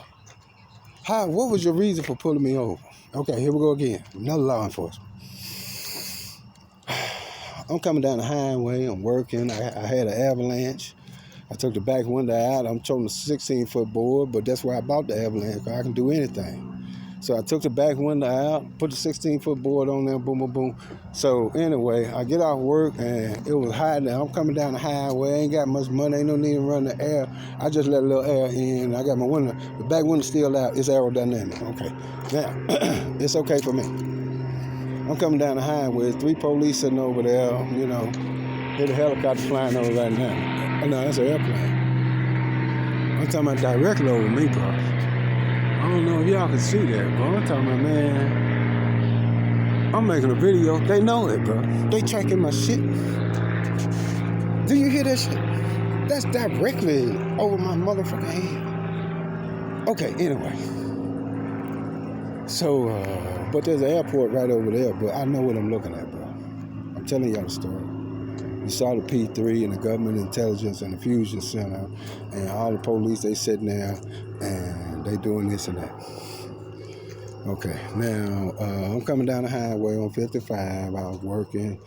What was your reason for pulling me over? Okay, here we go again. Another law enforcement. I'm coming down the highway, I'm working, I had an avalanche. I took the back window out. I'm throwing a 16-foot board, but that's why I bought the avalanche, because I can do anything. So I took the back window out, put the 16-foot board on there, boom, boom, boom. So anyway, I get off work, and it was hot now. I'm coming down the highway. I ain't got much money. Ain't no need to run the air. I just let a little air in. I got my window. The back window still out. It's aerodynamic. Okay. Now, it's okay for me. I'm coming down the highway. 3 police sitting over there, There's a helicopter flying over right now. Oh, no, that's an airplane. I'm talking about directly over me, bro. I don't know if y'all can see that, bro. I'm talking about, man, I'm making a video. They know it, bro. They tracking my shit. Do you hear that shit? That's directly over my motherfucking head. Okay, anyway. So, but there's an airport right over there, but I know what I'm looking at, bro. I'm telling y'all the story. You saw the P3 and the government intelligence and the fusion center and all the police, they sitting there and they doing this and that. Okay, now I'm coming down the highway on 55. I was working.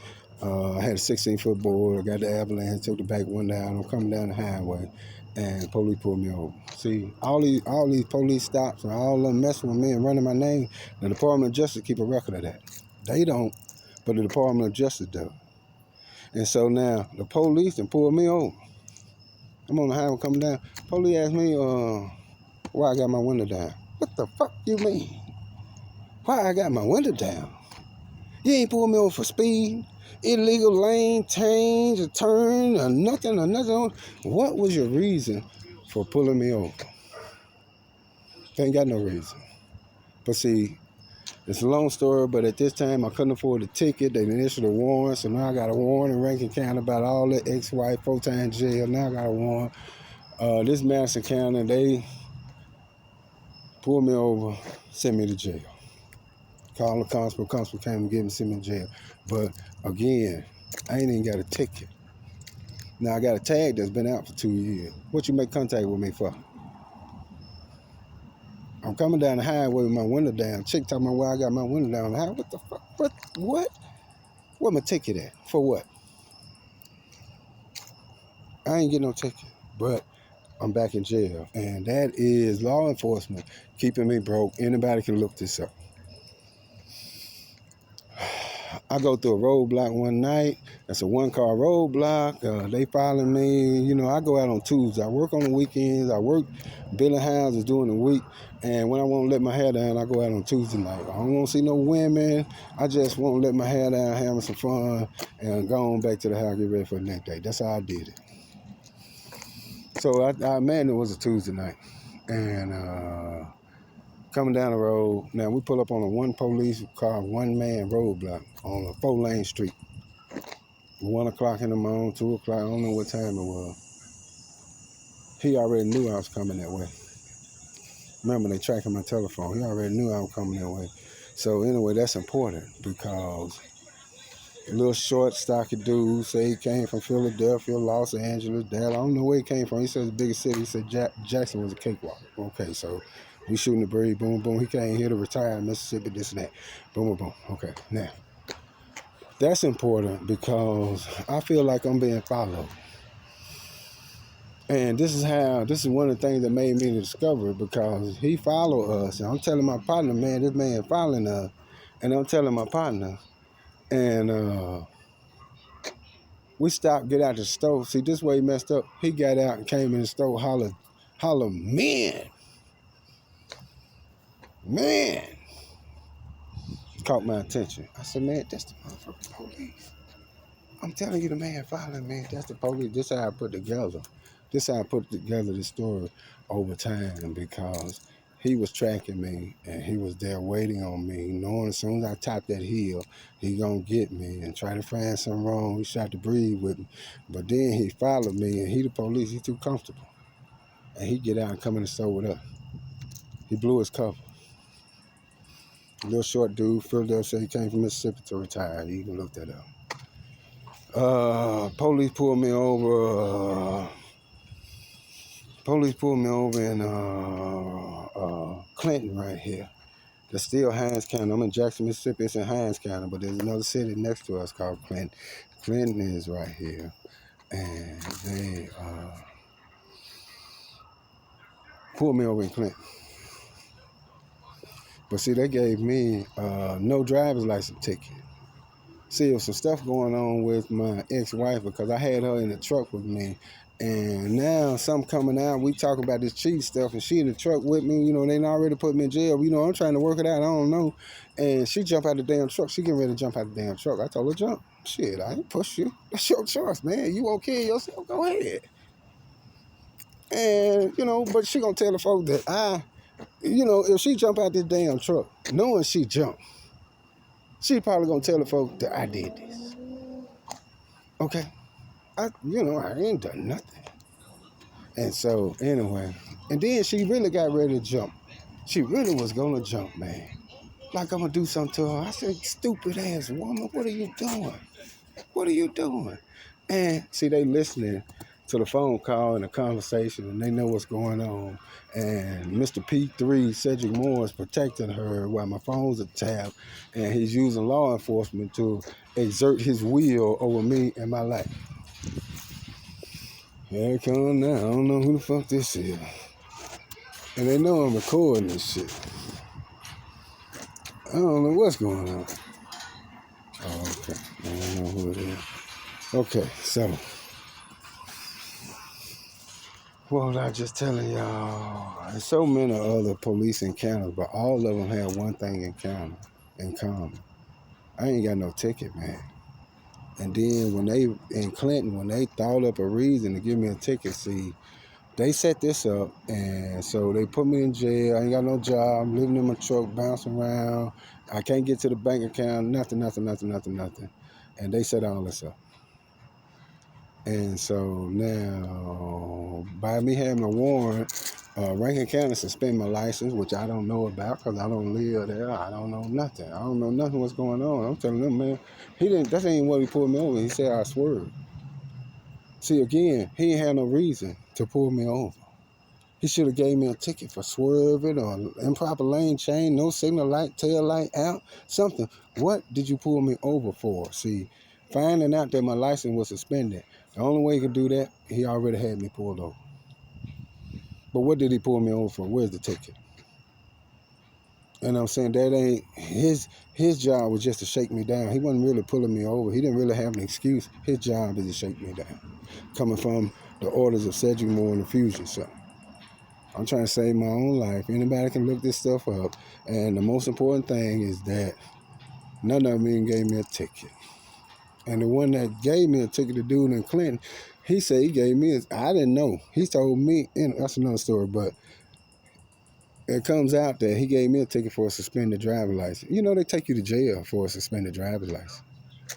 I had a 16-foot board. I got the avalanche, took the back one down. I'm coming down the highway, and the police pulled me over. See, all these police stops and all of them messing with me and running my name. The Department of Justice keep a record of that. They don't, but the Department of Justice does. And so now the police done pulled me over. I'm on the highway coming down. Police asked me why I got my window down. What the fuck you mean? Why I got my window down? You ain't pulled me over for speed, illegal lane change, a turn, or nothing, or nothing. What was your reason for pulling me over? They ain't got no reason. But see, it's a long story, but at this time I couldn't afford a ticket. They didn't issue a warrant, so now I got a warrant in Rankin County about all the ex-wife, 4-time jail. Now I got a warrant. This Madison County, they pulled me over, sent me to jail. Call the constable came and get me, sent me to jail. But again, I ain't even got a ticket. Now I got a tag that's been out for 2 years. What you make contact with me for? I'm coming down the highway with my window down. Chick talking about why I got my window down the highway. What the fuck? What? Where my ticket at? For what? I ain't getting no ticket. But I'm back in jail. And that is law enforcement keeping me broke. Anybody can look this up. I go through a roadblock one night. It's a one-car roadblock. They following me. You know, I go out on Tuesdays. I work on the weekends. I work building houses during the week. And when I want to let my hair down, I go out on Tuesday night. I don't want to see no women. I just want to let my hair down, having some fun, and go on back to the house, get ready for the next day. That's how I did it. So I imagine it was a Tuesday night. And coming down the road, now we pull up on a one police car, one-man roadblock on a 4-lane street. 1 o'clock in the morning, 2 o'clock, I don't know what time it was. He already knew I was coming that way. Remember, they tracking my telephone. He already knew I was coming that way. So anyway, that's important because a little short, stocky dude say he came from Philadelphia, Los Angeles, Dallas. I don't know where he came from. He said the biggest city. He said Jackson was a cakewalk. Okay, so we shooting the breeze, boom, boom. He came here to retire in Mississippi, this and that. Boom, boom, boom. Okay, now, that's important because I feel like I'm being followed. And this is one of the things that made me discover it because he followed us. And I'm telling my partner, man, this man following us. And I'm telling my partner, and we stopped, get out the store. See, this way he messed up. He got out and came in the store, holler, man. Caught my attention. I said, man, that's the motherfucking police. I'm telling you, the man following me, that's the police. This is how I put together. This is how I put together the story over time because he was tracking me and he was there waiting on me, knowing as soon as I top that hill, he gonna get me and try to find something wrong. He tried to breathe with me. But then he followed me and he the police, he too comfortable. And he get out and come in the store with us. He blew his cover. A little short dude, Philadelphia, said he came from Mississippi to retire. You can look that up. Police pulled me over. Police pulled me over in Clinton right here. That's still Hines County. I'm in Jackson, Mississippi. It's in Hines County, but there's another city next to us called Clinton. Clinton is right here. And they pulled me over in Clinton. But see, they gave me no driver's license ticket. See, there was some stuff going on with my ex-wife because I had her in the truck with me. And now something coming out, we talk about this cheat stuff, and she in the truck with me. You know, they already put me in jail. You know, I'm trying to work it out. I don't know. And she jumped out the damn truck. She getting ready to jump out the damn truck. I told her, jump. Shit, I ain't push you. That's your choice, man. You okay yourself? Go ahead. And, you know, but she gonna tell the folks that You know, if she jump out this damn truck, knowing she jumped, she probably gonna tell the folks that I did this. Okay? I ain't done nothing. And so, anyway, and then she really got ready to jump. She really was gonna jump, man. Like I'm gonna do something to her. I said, stupid ass woman, what are you doing? What are you doing? And see, they listening to the phone call and the conversation, and they know what's going on. And Mr. P3, Cedric Moore, is protecting her while my phone's a tab, and he's using law enforcement to exert his will over me and my life. Here it come now. I don't know who the fuck this is. And they know I'm recording this shit. I don't know what's going on. Oh, okay. I don't know who it is. Okay, so what was I just telling y'all? There's so many other police encounters, but all of them have one thing in common. I ain't got no ticket, man. And then in Clinton, when they thought up a reason to give me a ticket, see, they set this up, and so they put me in jail. I ain't got no job. I'm living in my truck, bouncing around. I can't get to the bank account, nothing. And they set all this up. And so now, by me having a warrant, Rankin County suspend my license, which I don't know about because I don't live there. I don't know nothing. I don't know nothing what's going on. I'm telling them, man, that ain't what he pulled me over. He said I swerved. See, again, he ain't had no reason to pull me over. He should have gave me a ticket for swerving or improper lane change, no signal light, tail light out, something. What did you pull me over for? See, finding out that my license was suspended, the only way he could do that, he already had me pulled over. But what did he pull me over for? Where's the ticket? And I'm saying that ain't his job was just to shake me down. He wasn't really pulling me over. He didn't really have an excuse. His job is to shake me down. Coming from the orders of Cedric Moore and the Fusion, so I'm trying to save my own life. Anybody can look this stuff up. And the most important thing is that none of them even gave me a ticket. And the one that gave me a ticket, the dude in Clinton, he said he gave me I didn't know. He told me, and that's another story, but it comes out that he gave me a ticket for a suspended driver's license. You know, they take you to jail for a suspended driver's license.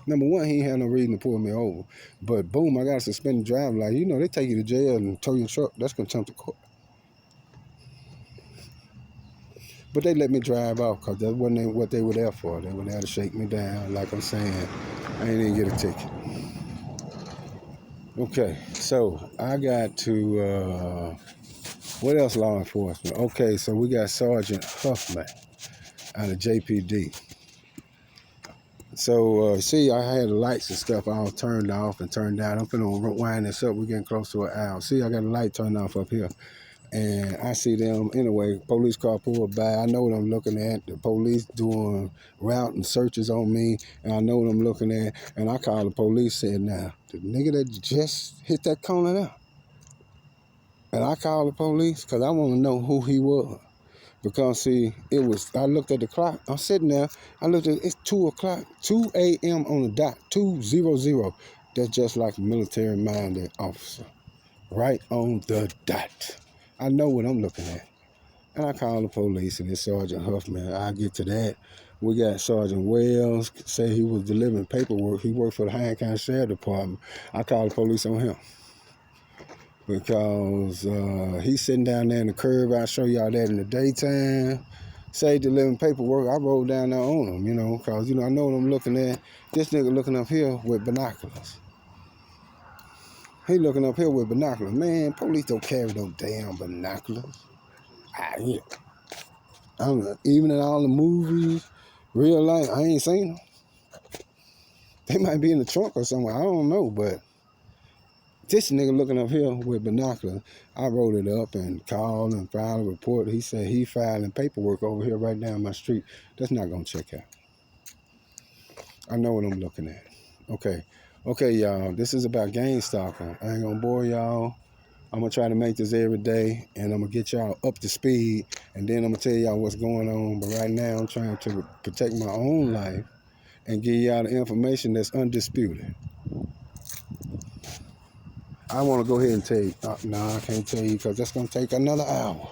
Number one, he ain't had no reason to pull me over. But boom, I got a suspended driver's license. You know, they take you to jail and tow your truck. That's contempt of court. But they let me drive off because that wasn't what they were there for. They were there to shake me down. Like I'm saying, I ain't even get a ticket. Okay, so I got to, what else law enforcement? Okay, so we got Sergeant Huffman out of JPD. So, see, I had the lights and stuff all turned off and turned down. I'm finna wind this up. We're getting close to an hour. See, I got the light turned off up here. And I see them, anyway, police car pulled by. I know what I'm looking at. The police doing route and searches on me. And I know what I'm looking at. And I called the police, said, now, the nigga that just hit that corner there. And I called the police because I want to know who he was. Because, see, I looked at the clock. I'm sitting there. I looked at it's 2 o'clock, 2 a.m. on the dot, 2:00. That's just like a military-minded officer. Right on the dot. I know what I'm looking at. And I called the police, and it's Sergeant Huffman. I'll get to that. We got Sergeant Wells, say he was delivering paperwork. He worked for the Hines County Sheriff Department. I called the police on him. Because he's sitting down there in the curb. I'll show y'all that in the daytime. Say delivering paperwork, I rolled down there on him, because, I know what I'm looking at. This nigga looking up here with binoculars. He looking up here with binoculars. Man, police don't carry no damn binoculars. I don't know. Even in all the movies, real life, I ain't seen them. They might be in the trunk or somewhere. I don't know, but this nigga looking up here with binoculars. I wrote it up and called and filed a report. He said he filing paperwork over here right down my street. That's not going to check out. I know what I'm looking at. Okay, y'all. This is about gang stalking. I ain't going to bore y'all. I'm going to try to make this every day, and I'm going to get y'all up to speed, and then I'm going to tell y'all what's going on. But right now, I'm trying to protect my own life and give y'all the information that's undisputed. I want to go ahead and tell you. No, I can't tell you because that's going to take another hour.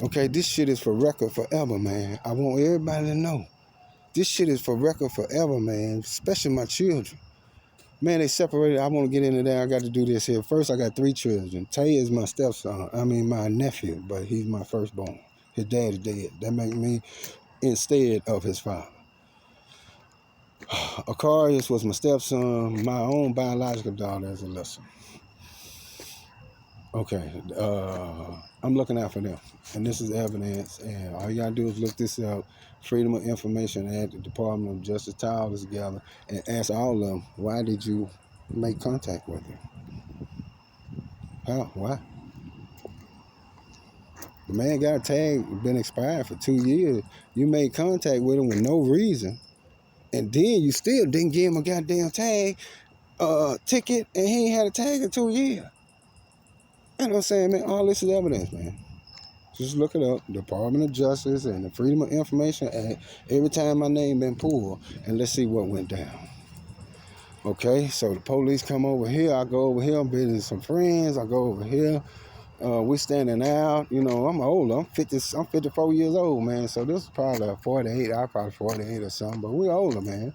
Okay, this shit is for record forever, man. I want everybody to know. This shit is for record forever, man, especially my children. Man, they separated. I want to get into that. I got to do this here. First, I got 3 children. Tay is my stepson. I mean, my nephew, but he's my firstborn. His dad is dead. That makes me instead of his father. Aquarius was my stepson. My own biological daughter is Alyssa. Okay, I'm looking out for them. And this is evidence. And all you got to do is look this up. Freedom of Information Act, the Department of Justice, tie all this together, and ask all of them, why did you make contact with him? How? Why? The man got a tag, been expired for 2 years. You made contact with him with no reason. And then you still didn't give him a goddamn tag, ticket, and he ain't had a tag in 2 years. You know what I'm saying, man? All this is evidence, man. Just look it up. Department of Justice and the Freedom of Information Act. Every time my name been pulled, and let's see what went down. Okay, so the police come over here. I go over here. I'm visiting some friends. I go over here. We standing out. You know, I'm older. I'm 54 years old, man. So this is probably 48. I'm probably 48 or something. But we older, man.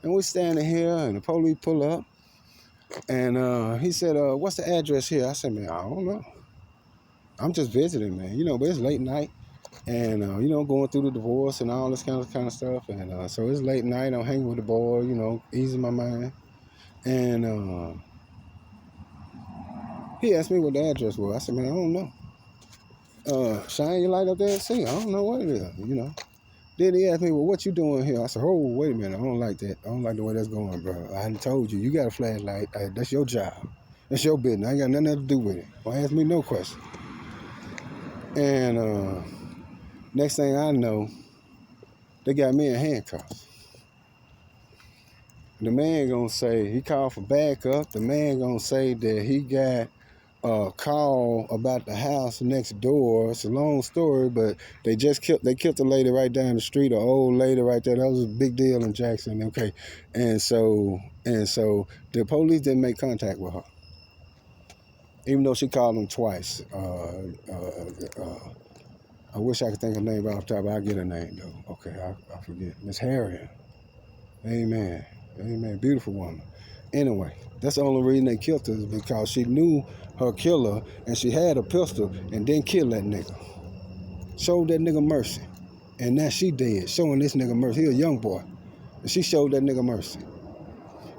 And we standing here, and the police pull up. And he said, what's the address here? I said, man, I don't know. I'm just visiting, man. You know, but it's late night. And, you know, going through the divorce and all this kind of stuff. And so it's late night. I'm hanging with the boy, you know, easing my mind. And he asked me what the address was. I said, man, I don't know. Shine your light up there and see. I don't know what it is, you know. Then he asked me, well, what you doing here? I said, oh, wait a minute. I don't like that. I don't like the way that's going, bro. I hadn't told you. You got a flashlight. That's your job. That's your business. I ain't got nothing else to do with it. Don't ask me no question. And next thing I know, they got me in handcuffs. The man gonna say, he called for backup. The man gonna say that he got a call about the house next door. It's a long story, but they killed the lady right down the street, an old lady right there. That was a big deal in Jackson. Okay, and so the police didn't make contact with her, even though she called them twice. I wish I could think of her name right off the top, but I'll get her name though. Okay, I forget. Miss Harriet. Amen. Amen. Beautiful woman. Anyway, that's the only reason they killed her is because she knew her killer and she had a pistol and didn't kill that nigga. Showed that nigga mercy. And now she dead, showing this nigga mercy. He a young boy. And she showed that nigga mercy.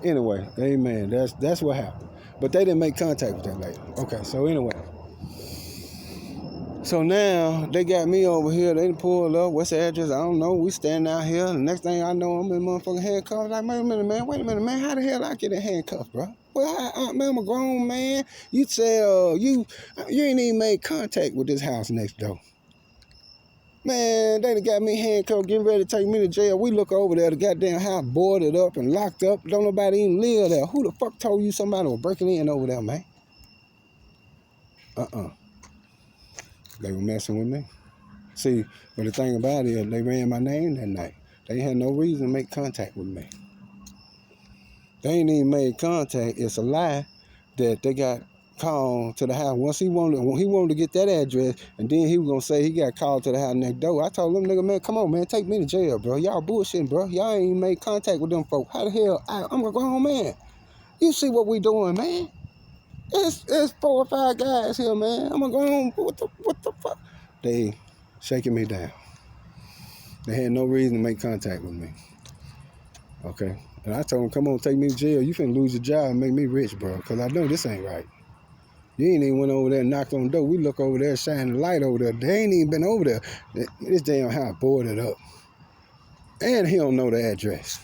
Anyway, amen. That's what happened. But they didn't make contact with that lady. Okay, so anyway. So now they got me over here. They pulled up. What's the address? I don't know. We standing out here. The next thing I know, I'm in motherfucking handcuffs. Like, wait a minute, man. How the hell I get in handcuffs, bro? Well, man, I'm a grown man. You said you ain't even made contact with this house next door. Man, they done got me handcuffed, getting ready to take me to jail. We look over there, the goddamn house boarded up and locked up. Don't nobody even live there. Who the fuck told you somebody was breaking in over there, man? They were messing with me. See, but the thing about it is they ran my name that night. They had no reason to make contact with me. They ain't even made contact. It's a lie that they got called to the house. Once he wanted to get that address, and then he was gonna say he got called to the house next door. I told them, nigga, man, come on, man, take me to jail, bro. Y'all bullshitting, bro. Y'all ain't even made contact with them folks. How the hell? I'm a grown man. You see what we doing, man? It's 4 or 5 guys here, man. I'm a grown. What the fuck? They shaking me down. They had no reason to make contact with me. Okay. And I told them, come on, take me to jail. You finna lose your job and make me rich, bro. Because I know this ain't right. You ain't even went over there and knocked on the door. We look over there, shining the light over there. They ain't even been over there. This damn house boarded up. And he don't know the address.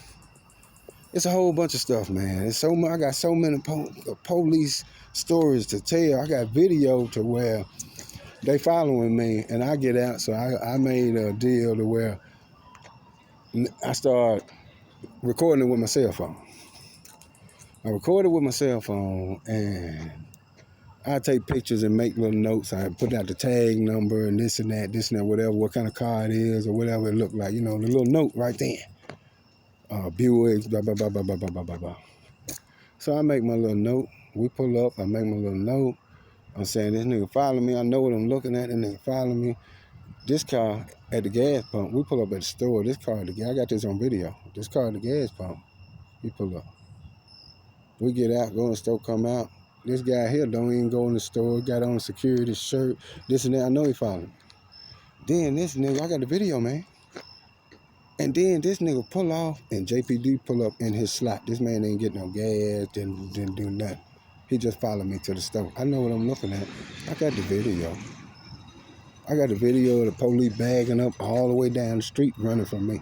It's a whole bunch of stuff, man. I got so many police stories to tell. I got video to where they following me and I get out. So I made a deal to where I start recording it with my cell phone. I recorded with my cell phone and I take pictures and make little notes. I put out the tag number and this and that, whatever, what kind of car it is or whatever it looked like. You know, the little note right there. Buick, blah, blah, blah, blah, blah, blah, blah, blah, blah. So I make my little note. We pull up. I make my little note. I'm saying, this nigga follow me. I know what I'm looking at. This nigga follow me. This car at the gas pump, we pull up at the store. This car at the gas, I got this on video. This car at the gas pump, he pull up. We get out, go in the store, come out. This guy here don't even go in the store, got on a security shirt, this and that. I know he following. Then this nigga, I got the video, man. And then this nigga pull off and JPD pull up in his slot. This man ain't get no gas, didn't do nothing. He just followed me to the store. I know what I'm looking at. I got the video. I got the video of the police bagging up all the way down the street running from me.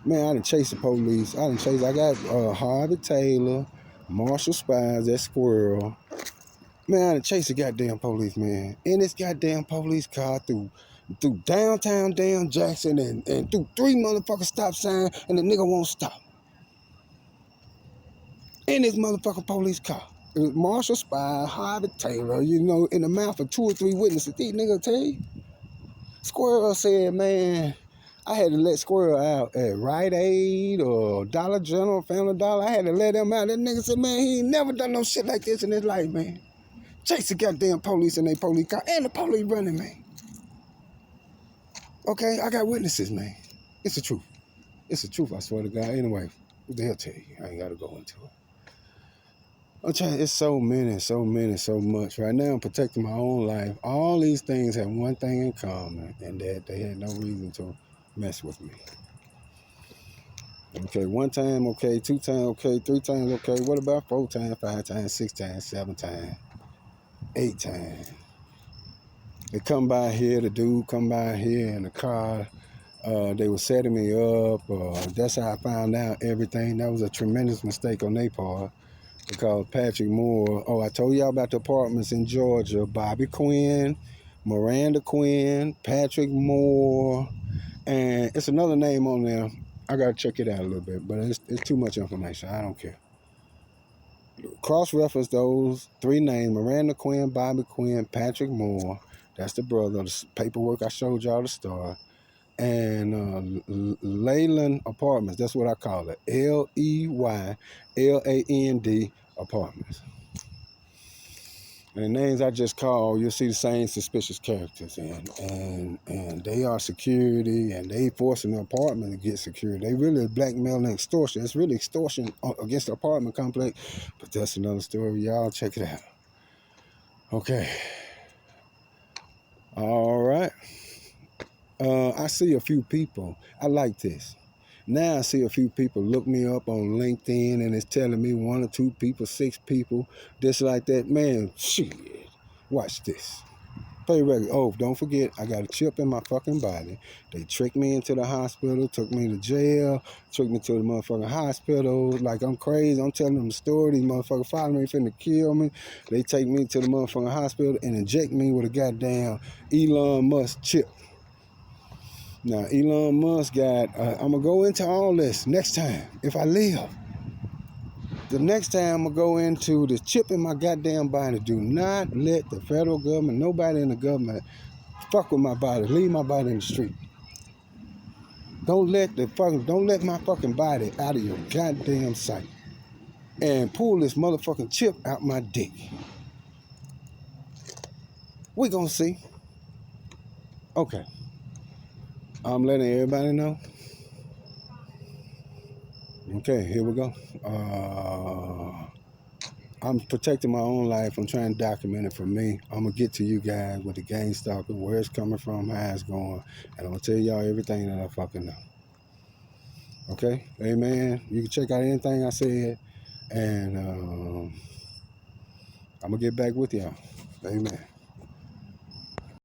Man, I done chased the police. I got Harvey Taylor, Marshall Spies, that squirrel. Man, I done chased the goddamn police, man. In this goddamn police car through downtown damn Jackson and through 3 motherfucking stop signs, and the nigga won't stop. In this motherfucking police car. It was Marshall Spy, Harvey Taylor, you know, in the mouth of 2 or 3 witnesses. These niggas tell you. Squirrel said, man, I had to let Squirrel out at Rite Aid or Dollar General, Family Dollar. I had to let him out. That nigga said, man, he ain't never done no shit like this in his life, man. Chase the goddamn police in their police car, and the police running, man. Okay, I got witnesses, man. It's the truth. It's the truth, I swear to God. Anyway, what the hell tell you? I ain't got to go into it. I'm trying, it's so much. Right now, I'm protecting my own life. All these things have one thing in common, and that they had no reason to mess with me. Okay, 1 time, okay, 2 times, okay, 3 times, okay. What about 4 times, 5 times, 6 times, 7 times, 8 times? They come by here, the dude come by here in the car. They were setting me up. That's how I found out everything. That was a tremendous mistake on their part. Because Patrick Moore, I told y'all about the apartments in Georgia. Bobby Quinn, Miranda Quinn, Patrick Moore, and it's another name on there. I gotta check it out a little bit, but it's too much information. I don't care. Cross-reference those 3 names: Miranda Quinn, Bobby Quinn, Patrick Moore. That's the brother. The paperwork I showed y'all to start. And Leyland Apartments, that's what I call it. Leyland Apartments. And the names I just called, you'll see the same suspicious characters. And they are security, and they forcing the apartment to get security. They really blackmail and extortion. It's really extortion against the apartment complex. But that's another story. Y'all check it out. Okay. All right. I see a few people. I like this. Now I see a few people look me up on LinkedIn, and it's telling me 1 or 2 people, 6 people, this like that. Man, shit. Watch this. Play record. Oh, don't forget, I got a chip in my fucking body. They tricked me into the hospital, took me to jail, took me to the motherfucking hospital. Like I'm crazy. I'm telling them the story. These motherfuckers following me, finna kill me. They take me to the motherfucking hospital and inject me with a goddamn Elon Musk chip. Now, Elon Musk got, I'm going to go into all this next time, if I live. The next time I'm going to go into the chip in my goddamn body. Do not let the federal government, nobody in the government, fuck with my body. Leave my body in the street. Don't let my fucking body out of your goddamn sight. And pull this motherfucking chip out my dick. We gonna see. Okay. I'm letting everybody know. Okay, here we go. I'm protecting my own life. I'm trying to document it for me. I'm going to get to you guys with the gang stalking, where it's coming from, how it's going. And I'm going to tell y'all everything that I fucking know. Okay? Amen. You can check out anything I said. And I'm going to get back with y'all. Amen.